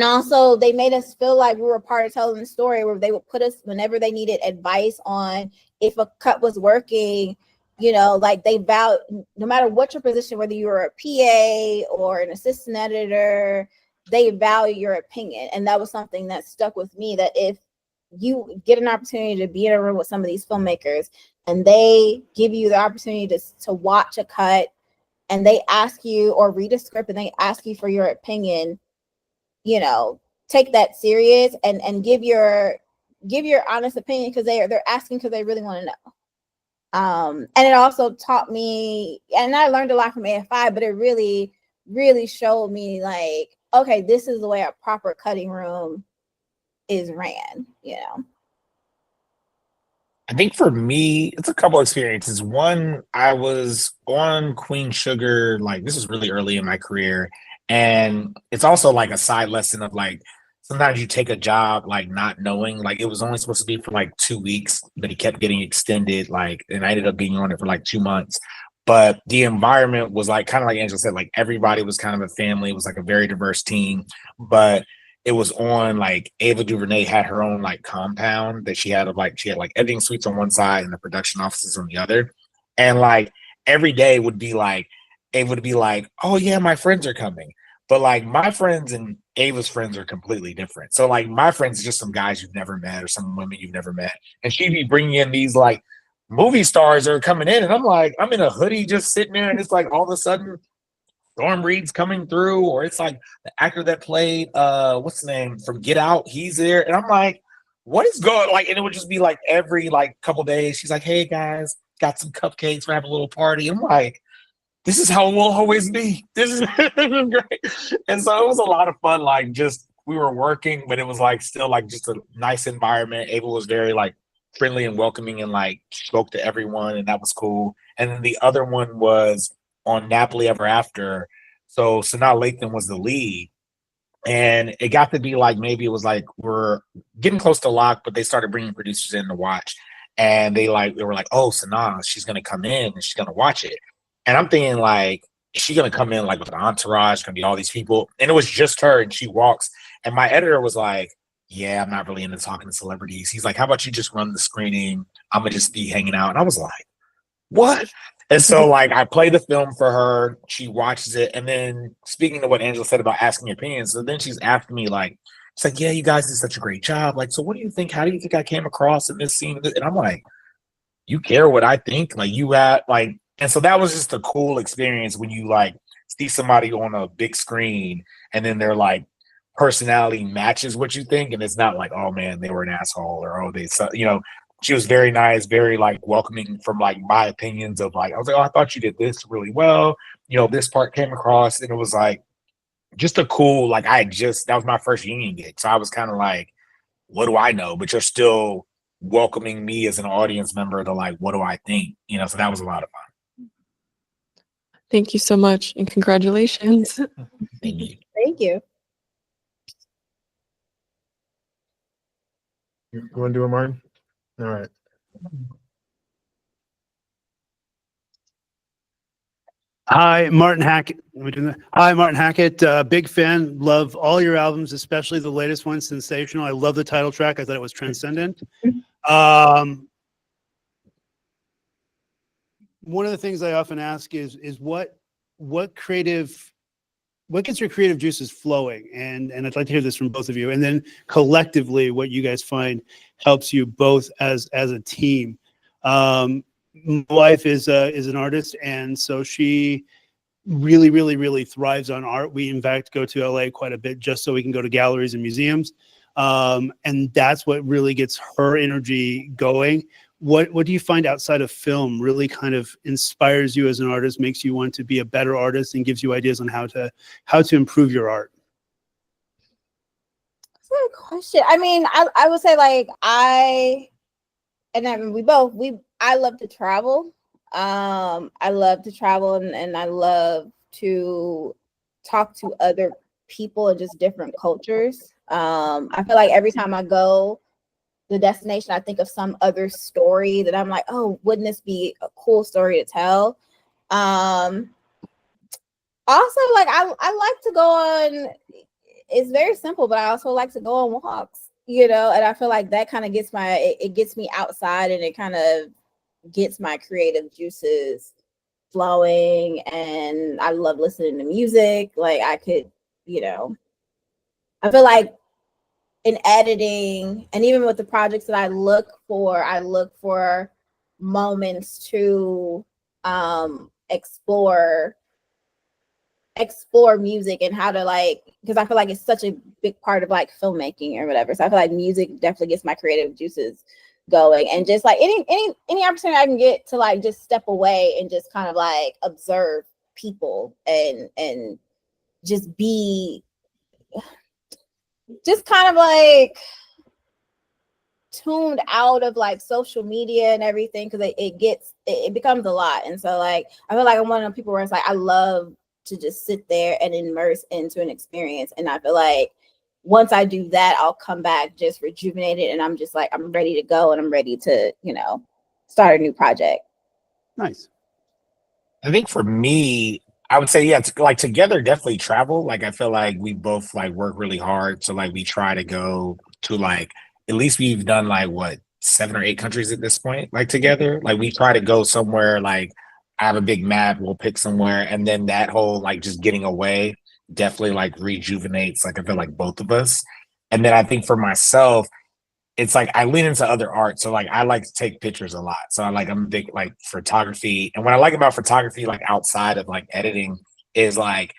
also they made us feel like we were part of telling the story, where they would put us, whenever they needed advice on if a cut was working, You know, like they value, no matter what your position, whether you're a PA or an assistant editor, they value your opinion. And that was something that stuck with me, that if you get an opportunity to be in a room with some of these filmmakers and they give you the opportunity to watch a cut and they ask you, or read a script and they ask you for your opinion, you know, take that serious and give your honest opinion, because they're asking because they really want to know. And it also taught me, and I learned a lot from AFI, but it really, really showed me like, okay, this is the way a proper cutting room is ran, you know. I think for me, it's a couple experiences. One, I was on Queen Sugar, like this was really early in my career. And it's also like a side lesson of like sometimes you take a job like not knowing, like it was only supposed to be for like 2 weeks, but it kept getting extended, like, and I ended up being on it for like 2 months. But the environment was like kind of like Angela said, like everybody was kind of a family. It was like a very diverse team. But it was on like Ava DuVernay had her own like compound that she had like editing suites on one side and the production offices on the other. And like every day would be like, Ava would be like, oh yeah, my friends are coming. But like my friends and Ava's friends are completely different. So like my friends are just some guys you've never met or some women you've never met. And she'd be bringing in these like movie stars that are coming in. And I'm like, I'm in a hoodie just sitting there. And it's like all of a sudden Storm Reed's coming through, or it's like the actor that played what's the name from Get Out, he's there, and I'm like, what is going like? And it would just be like every like couple days, she's like, hey guys, got some cupcakes, we're having a little party. I'm like, this is how it will always be. This is, this is great. And so it was a lot of fun, like just we were working, but it was like still like just a nice environment. Abel was very like friendly and welcoming and like spoke to everyone, and that was cool. And then the other one was on Napoli Ever After. So Sanaa Lathan was the lead. And it got to be like maybe it was like we're getting close to lock, but they started bringing producers in to watch. And they were like, oh, Sanaa, she's gonna come in and she's gonna watch it. And I'm thinking like, is she gonna come in like with an entourage, gonna be all these people? And it was just her, and she walks. And my editor was like, yeah, I'm not really into talking to celebrities. He's like, how about you just run the screening? I'm gonna just be hanging out. And I was like, what? And so like I play the film for her, she watches it, and then speaking to what Angela said about asking opinions, so then she's asking me like, it's like, yeah, you guys did such a great job. Like, so what do you think? How do you think I came across in this scene? And I'm like, you care what I think? Like you had like, and so that was just a cool experience when you like see somebody on a big screen and then their like personality matches what you think, and it's not like, oh man, they were an asshole, or oh they, you know, she was very nice, very like welcoming from like my opinions of like, I was like, oh, I thought you did this really well. You know, this part came across, and it was like just a cool, like that was my first union gig. So I was kind of like, what do I know? But you're still welcoming me as an audience member to like, what do I think? You know, so that was a lot of fun. Thank you so much and congratulations. Thank you. Thank you. You want to do it, Martin? All right. Hi, Martin Hackett. Hi, Martin Hackett. Big fan. Love all your albums, especially the latest one, Sensational. I love the title track. I thought it was transcendent. One of the things I often ask is what gets your creative juices flowing? And I'd like to hear this from both of you. And then collectively, what you guys find helps you both as a team. My wife is an artist, and so she really thrives on art. We in fact go to LA quite a bit just so we can go to galleries and museums, and that's what really gets her energy going. What do you find outside of film really kind of inspires you as an artist, makes you want to be a better artist, and gives you ideas on how to improve your art? That's a good question. I mean, I would say like I love to travel. I love to travel, and I love to talk to other people and just different cultures. I feel like every time I go the destination, I think of some other story that I'm like, oh, wouldn't this be a cool story to tell? Also, like I like to go on, it's very simple, but I also like to go on walks, you know, and I feel like that kind of gets me outside, and it kind of gets my creative juices flowing, and I love listening to music. Like I could, I feel like in editing and even with the projects that I look for moments to explore music and how to because I feel like it's such a big part of like filmmaking or whatever. So I feel like music definitely gets my creative juices going, and just like any opportunity I can get to like just step away and just kind of like observe people and just be just kind of like tuned out of like social media and everything, because it becomes a lot. And so like I feel like I'm one of the people where it's like I love to just sit there and immerse into an experience, and I feel like once I do that, I'll come back just rejuvenated, and I'm just like I'm ready to go, and I'm ready to start a new project. Nice. I think for me, I would say, yeah, like together, definitely travel. Like, I feel like we both like work really hard. So like we try to go to like, at least we've done like what, 7 or 8 countries at this point, like together. Like we try to go somewhere, like I have a big map, we'll pick somewhere. And then that whole like just getting away definitely like rejuvenates, like I feel like both of us. And then I think for myself, it's like I lean into other art. So like I like to take pictures a lot. So I'm a big like photography. And what I like about photography, like outside of like editing, is like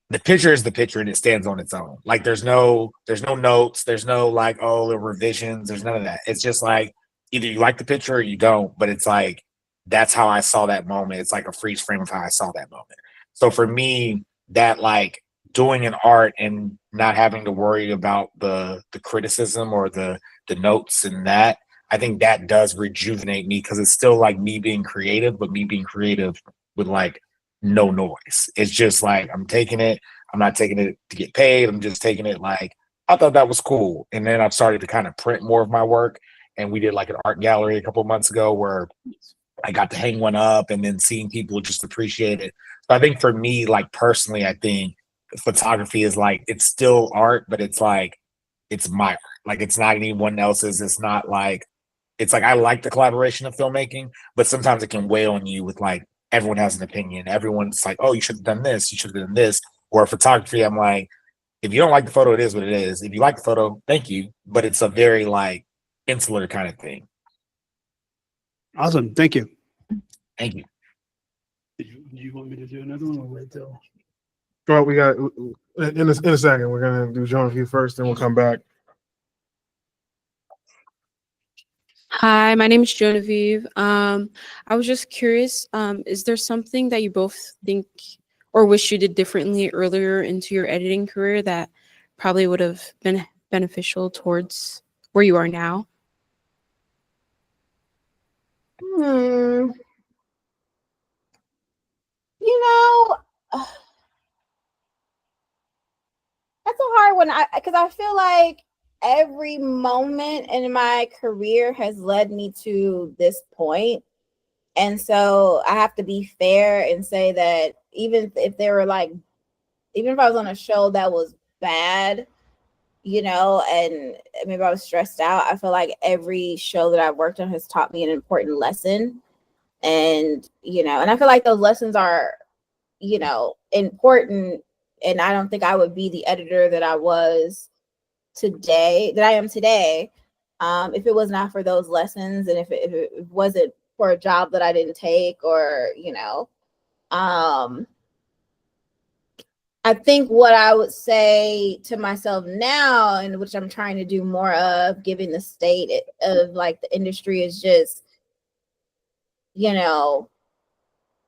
the picture is the picture and it stands on its own. Like there's no notes, there's no like, oh, the revisions, there's none of that. It's just like either you like the picture or you don't, but it's like that's how I saw that moment. It's like a freeze frame of how I saw that moment. So for me, that like doing an art and not having to worry about the criticism or the notes and that, I think that does rejuvenate me, because it's still like me being creative, but me being creative with like no noise. It's just like I'm taking it, I'm not taking it to get paid, I'm just taking it like I thought that was cool. And then I've started to kind of print more of my work, and we did like an art gallery a couple of months ago where I got to hang one up, and then seeing people just appreciate it. So I think for me, like personally, I think photography is like, it's still art, but it's like it's my art. Like it's not anyone else's. It's not like, it's like I like the collaboration of filmmaking, but sometimes it can weigh on you with like everyone has an opinion. Everyone's like, oh, you should have done this, you should have done this. Or photography, I'm like, if you don't like the photo, it is what it is. If you like the photo, thank you. But it's a very like insular kind of thing. Awesome. Thank you. Thank you. Do you want me to do another one or wait till? Well, we got in a second. We're gonna do Genevieve first, then we'll come back. Hi, my name is Genevieve. I was just curious, is there something that you both think or wish you did differently earlier into your editing career that probably would have been beneficial towards where you are now? That's a hard one. Because I feel like every moment in my career has led me to this point. And so I have to be fair and say that even if I was on a show that was bad, and maybe I was stressed out, I feel like every show that I've worked on has taught me an important lesson. And, and I feel like those lessons are, important. And I don't think I would be the editor that I am today, if it was not for those lessons, and if it wasn't for a job that I didn't take, or I think what I would say to myself now, and which I'm trying to do more of, given the state of like the industry, is just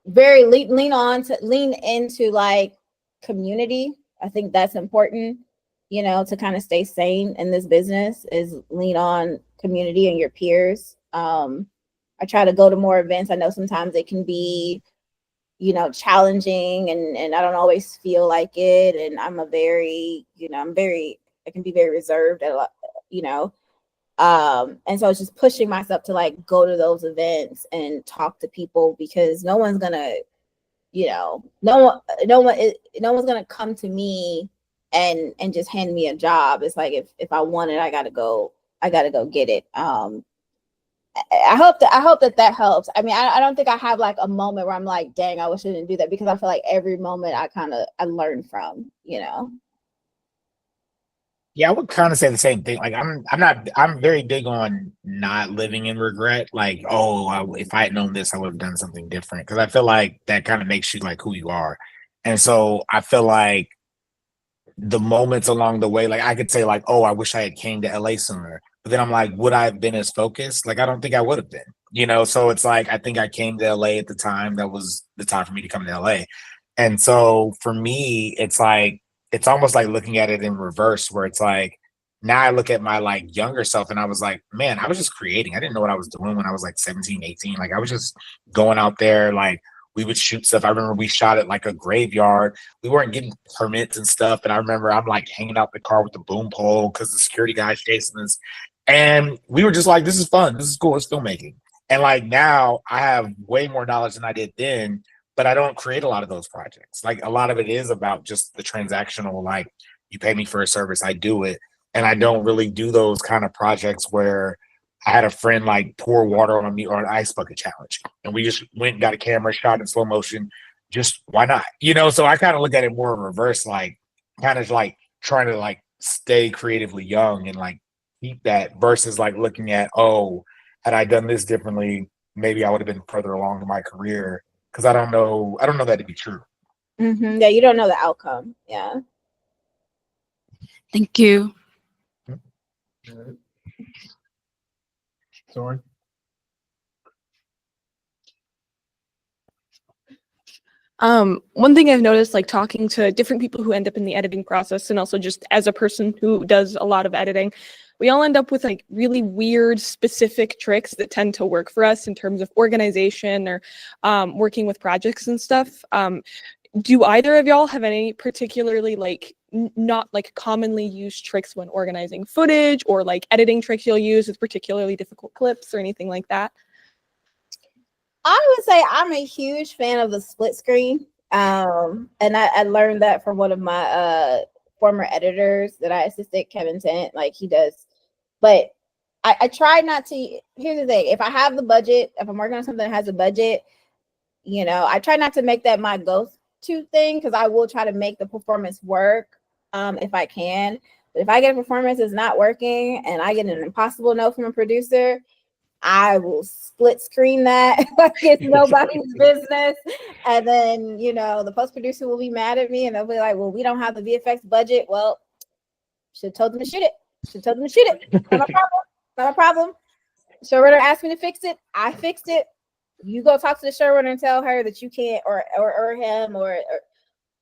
very lean into like community. I think that's important, to kind of stay sane in this business, is lean on community and your peers. I try to go to more events. I know sometimes it can be, challenging, and I don't always feel like it. And I'm I can be very reserved at a lot, and so it's just pushing myself to like go to those events and talk to people, because no one's gonna, no one's gonna come to me and just hand me a job. It's like if I want it, I gotta go get it. I hope that helps. I mean, I don't think I have like a moment where I'm like, dang, I wish I didn't do that, because I feel like every moment I learn from, you know. Yeah, I would kind of say the same thing. Like I'm very big on not living in regret. Like, oh, if I had known this, I would have done something different. Because I feel like that kind of makes you like who you are. And so I feel like the moments along the way, like I could say like, oh, I wish I had came to LA sooner. But then I'm like, would I have been as focused? Like, I don't think I would have been, you know? So it's like, I think I came to LA at the time. That was the time for me to come to LA. And so for me, it's like, it's almost like looking at it in reverse, where it's like, now I look at my like younger self and I was like, man, I was just creating. I didn't know what I was doing when I was like 17, 18. Like I was just going out there, like we would shoot stuff. I remember we shot at like a graveyard. We weren't getting permits and stuff. And I remember I'm like hanging out the car with the boom pole because the security guy's chasing us. And we were just like, this is fun. This is cool. It's filmmaking. And like now I have way more knowledge than I did then, but I don't create a lot of those projects. Like a lot of it is about just the transactional, like you pay me for a service, I do it. And I don't really do those kind of projects where I had a friend like pour water on me or an ice bucket challenge. And we just went and got a camera, shot in slow motion. Just why not? You know, so I kind of look at it more in reverse, like kind of like trying to like stay creatively young and like keep that versus like looking at, oh, had I done this differently, maybe I would have been further along in my career. Cause I don't know that to be true. Mm-hmm. Yeah, you don't know the outcome. Yeah. Thank you. Sorry. One thing I've noticed, like talking to different people who end up in the editing process, and also just as a person who does a lot of editing, we all end up with like really weird, specific tricks that tend to work for us in terms of organization or working with projects and stuff. Do either of y'all have any particularly like not like commonly used tricks when organizing footage, or like editing tricks you'll use with particularly difficult clips or anything like that? I would say I'm a huge fan of the split screen. And I learned that from one of my former editors that I assisted, Kevin Tent. Like he does, but I try not to. Here's the thing: if I have the budget, if I'm working on something that has a budget, you know, I try not to make that my go-to thing, because I will try to make the performance work if I can. But if I get a performance that's not working and I get an impossible no from a producer, I will split screen that like it's nobody's business. And then, you know, the post producer will be mad at me and they'll be like, well, we don't have the VFX budget. Well, should have told them to shoot it. Should have told them to shoot it. Not a problem. Not a problem. Showrunner asked me to fix it. I fixed it. You go talk to the showrunner and tell her that you can't, or him, or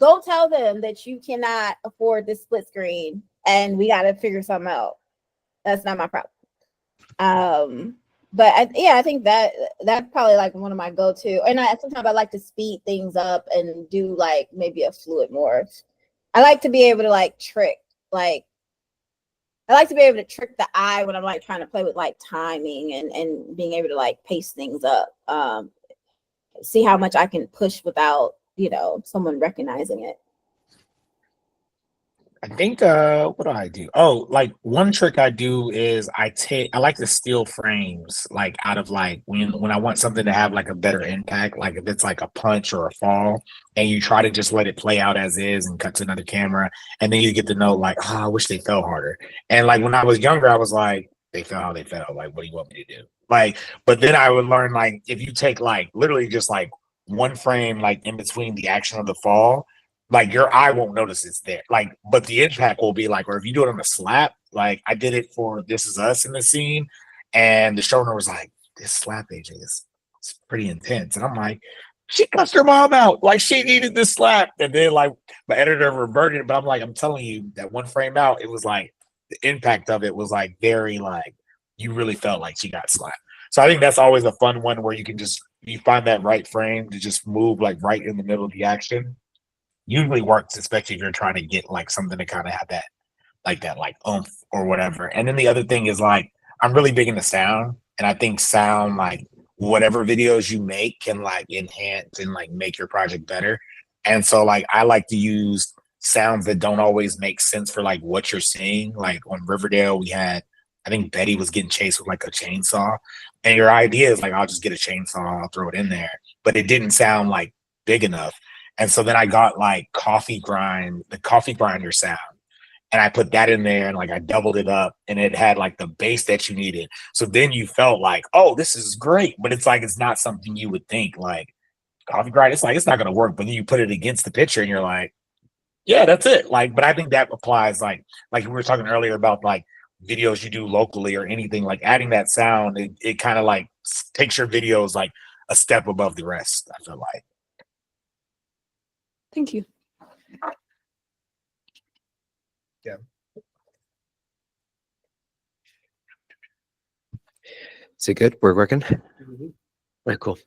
go tell them that you cannot afford this split screen and we got to figure something out. That's not my problem. But I think that's probably like one of my go-to. And sometimes I like to speed things up and do like maybe a fluid more. I like to be able to like trick, like I like to be able to trick the eye when I'm like trying to play with like timing and being able to like pace things up. See how much I can push without, you know, someone recognizing it. I think what do I do? Oh, like one trick I do is I like to steal frames like out of like when I want something to have like a better impact, like if it's like a punch or a fall, and you try to just let it play out as is and cut to another camera, and then you get to know like, oh, I wish they fell harder. And like when I was younger, I was like, they fell how they fell. Like, what do you want me to do? Like, but then I would learn like if you take like literally just like one frame like in between the action of the fall, like your eye won't notice it's there. Like, but the impact will be like, or if you do it on a slap, like I did it for This Is Us in the scene, and the showrunner was like, this slap, AJ, is it's pretty intense. And I'm like, she cussed her mom out. Like she needed this slap. And then like my editor reverted it, but I'm like, I'm telling you that one frame out, it was like the impact of it was like very like you really felt like she got slapped. So I think that's always a fun one where you find that right frame to just move like right in the middle of the action. Usually works, especially if you're trying to get like something to kind of have that like oomph or whatever. And then the other thing is like I'm really big into sound, and I think sound, like whatever videos you make can like enhance and like make your project better. And so like I like to use sounds that don't always make sense for like what you're seeing. Like on Riverdale, we had I think Betty was getting chased with like a chainsaw, and your idea is like, I'll just get a chainsaw, I'll throw it in there, but it didn't sound like big enough. And so then I got like the coffee grinder sound, and I put that in there, and like I doubled it up, and it had like the bass that you needed. So then you felt like, oh, this is great, but it's like it's not something you would think like coffee grinder. It's like it's not gonna work, but then you put it against the picture, and you're like, yeah, that's it. Like, but I think that applies like we were talking earlier about like videos you do locally or anything, like adding that sound, it kind of like takes your videos like a step above the rest, I feel like. Thank you. Yeah. Is it good? We're working? All right, cool.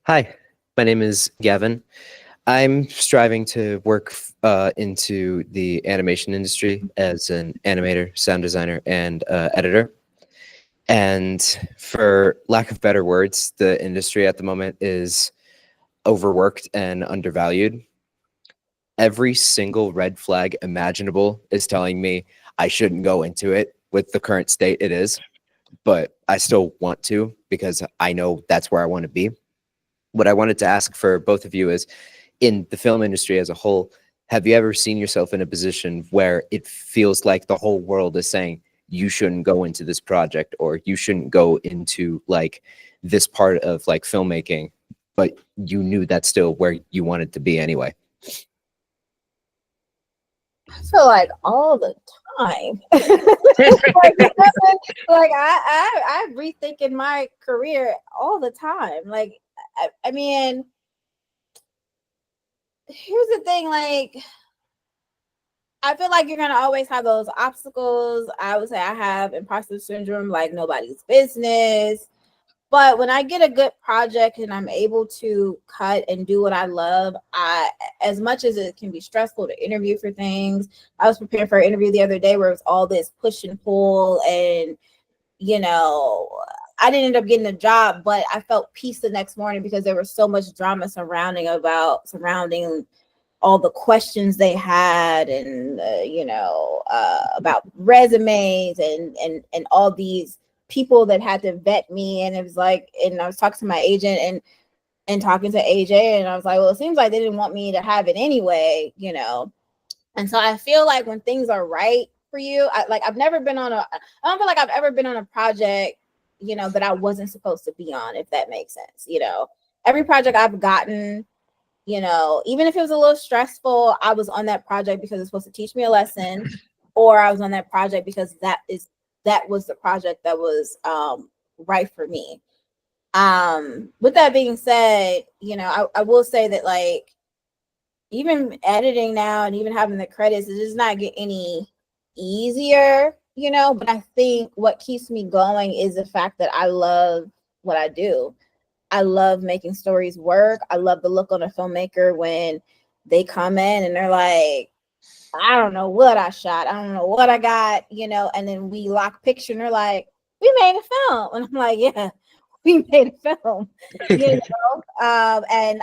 Hi, my name is Gavin. I'm striving to work into the animation industry as an animator, sound designer, and editor. And for lack of better words, the industry at the moment is overworked and undervalued. Every single red flag imaginable is telling me I shouldn't go into it with the current state it is, but I still want to because I know that's where I want to be. What I wanted to ask for both of you is, in the film industry as a whole, have you ever seen yourself in a position where it feels like the whole world is saying you shouldn't go into this project or you shouldn't go into like this part of like filmmaking, but you knew that's still where you wanted to be anyway? I feel like all the time. like I'm rethinking my career all the time. Like, I mean, here's the thing, like, I feel like you're gonna always have those obstacles. I would say I have imposter syndrome, like nobody's business. But when I get a good project and I'm able to cut and do what I love, as much as it can be stressful to interview for things, I was preparing for an interview the other day where it was all this push and pull, and you know, I didn't end up getting a job, but I felt peace the next morning because there was so much drama surrounding all the questions they had, and about resumes and all these people that had to vet me. And it was like, and I was talking to my agent and talking to AJ, and I was like, well, it seems like they didn't want me to have it anyway, And so I feel like when things are right for you, I don't feel like I've ever been on a project, that I wasn't supposed to be on, if that makes sense. Every project I've gotten, even if it was a little stressful, I was on that project because it's supposed to teach me a lesson, or I was on that project because that was the project that was right for me. With that being said, I will say that, like, even editing now and even having the credits, it does not get any easier, but I think what keeps me going is the fact that I love what I do. I love making stories work. I love the look on a filmmaker when they come in and they're like, I don't know what I shot. I don't know what I got, and then we lock picture and they're like, we made a film. And I'm like, yeah, we made a film, and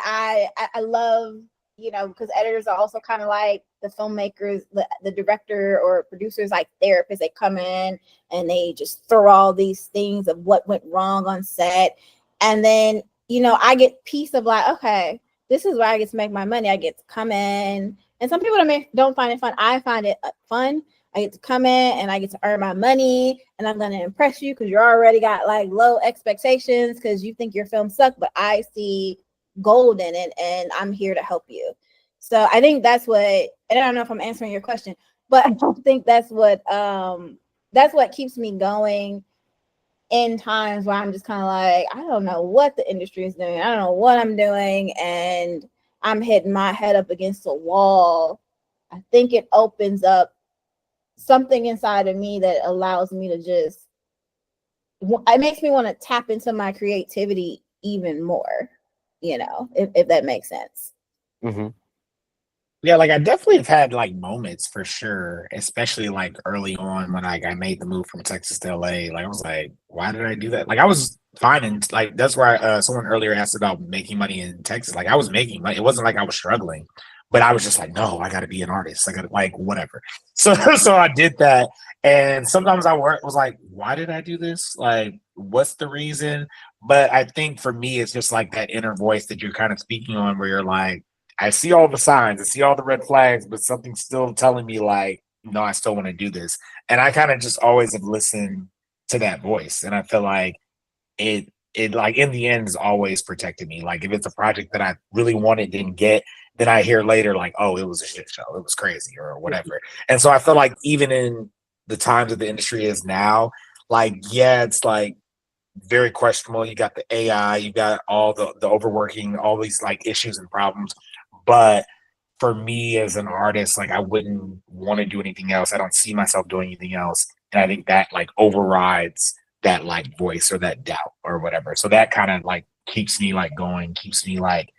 I love, because editors are also kind of like the filmmakers, the director or producers, like therapists. They come in and they just throw all these things of what went wrong on set. And then, I get peace of like, okay, this is where I get to make my money. I get to come in, and some people don't find it fun. I find it fun. I get to come in and I get to earn my money, and I'm going to impress you because you already got like low expectations because you think your film sucked, but I see gold in it and I'm here to help you. So I think that's what, and I don't know if I'm answering your question, but I don't think that's what keeps me going in times where I'm just kind of like, I don't know what the industry is doing. I don't know what I'm doing, and I'm hitting my head up against a wall. I think it opens up something inside of me that allows me to just, it makes me want to tap into my creativity even more, if that makes sense. Mm-hmm. Yeah, like I definitely have had like moments for sure, especially like early on when I made the move from Texas to LA. Like I was like, why did I do that? Like I was fine, and like that's why someone earlier asked about making money in Texas. Like I was making money. It wasn't like I was struggling, But I was just like, no, I got to be an artist. I got to like whatever. So so I did that, and sometimes I was like, why did I do this? Like, what's the reason? But I think for me, it's just like that inner voice that you're kind of speaking on, where you're like, I see all the signs, I see all the red flags, but something's still telling me like, no, I still want to do this. And I kind of just always have listened to that voice, and I feel like it like in the end has always protected me. Like if it's a project that I really wanted, didn't get, then I hear later like, oh, it was a shit show, it was crazy or whatever. And so I feel like even in the times that the industry is now, like yeah, it's like very questionable. You got the AI, you got all the overworking, all these like issues and problems. But for me as an artist, like I wouldn't want to do anything else. I don't see myself doing anything else. And I think that like overrides that like voice or that doubt or whatever. So that kind of like keeps me like going, keeps me like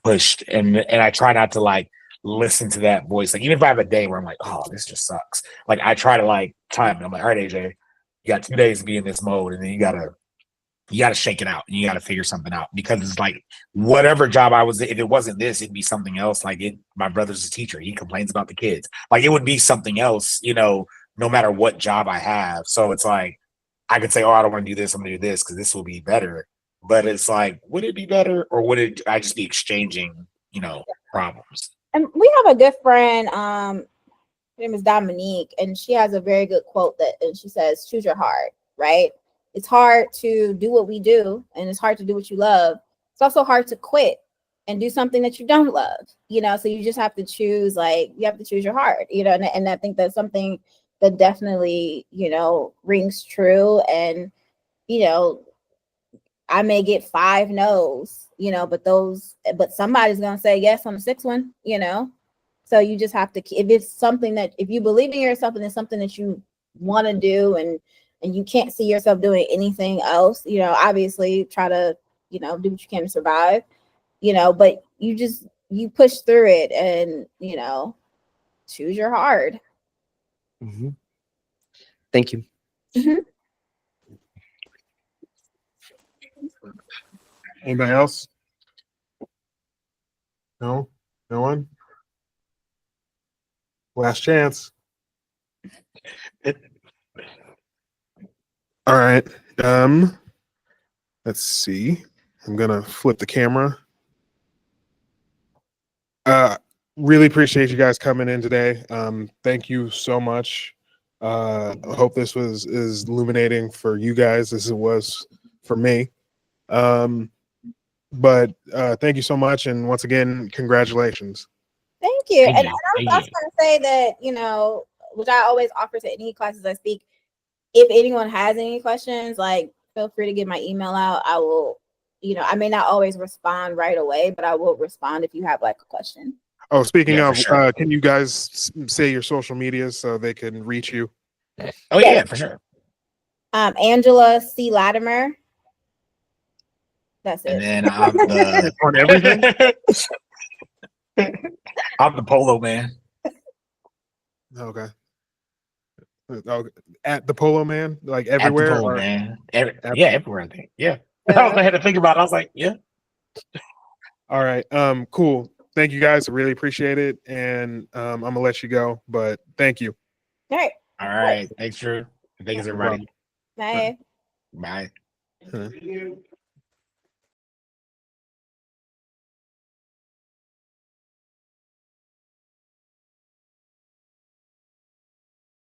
pushed. And I try not to like listen to that voice. Like even if I have a day where I'm like, oh, this just sucks. Like I try to like time it. I'm like, all right, AJ, you got 2 days to be in this mode, and then you gotta shake it out. You gotta figure something out, because it's like whatever job I was, if it wasn't this, it'd be something else. Like my brother's a teacher. He complains about the kids. Like it would be something else, no matter what job I have. So it's like I could say, oh, I don't want to do this. I'm gonna do this because this will be better. But it's like, would it be better, or would I just be exchanging, problems? And we have a good friend. Her name is Dominique, and she has a very good quote and she says, "Choose your heart." Right? It's hard to do what we do, and it's hard to do what you love. It's also hard to quit and do something that you don't love. So you just have to choose. Like you have to choose your heart. And I think that's something that definitely rings true. And I may get 5 no's, but somebody's gonna say yes on the 6th one, So you just have to, if you believe in yourself and it's something that you want to do, and you can't see yourself doing anything else, obviously try to, do what you can to survive, but you push through it and, choose your hard. Mm-hmm. Thank you. Mm-hmm. Anybody else? No? No one? Last chance. All right. Let's see. I'm gonna flip the camera. Really appreciate you guys coming in today. Thank you so much. I hope this was as illuminating for you guys as it was for me. But thank you so much, and once again, congratulations. Thank you. Thank And you. I'm Thank also you. going to say that, which I always offer to any classes I speak, if anyone has any questions, like feel free to get my email out. I will, I may not always respond right away, but I will respond if you have like a question. Oh, speaking Yeah, of, for sure. can you guys say your social medias so they can reach you? Oh yeah, for sure. Angela C. Latimer. That's And it. then I'm the On everything? I'm the polo man. Okay. Okay. At the Polo Man, like At the everywhere? polo Or man. Yeah, everywhere, I think. Yeah. Yeah. I had to think about it. I was like, yeah. all right. Cool. Thank you guys. I really appreciate it. And I'm gonna let you go, but thank you. All right. All right. Thanks, Drew. Thanks, everybody. Bye. Bye. Huh.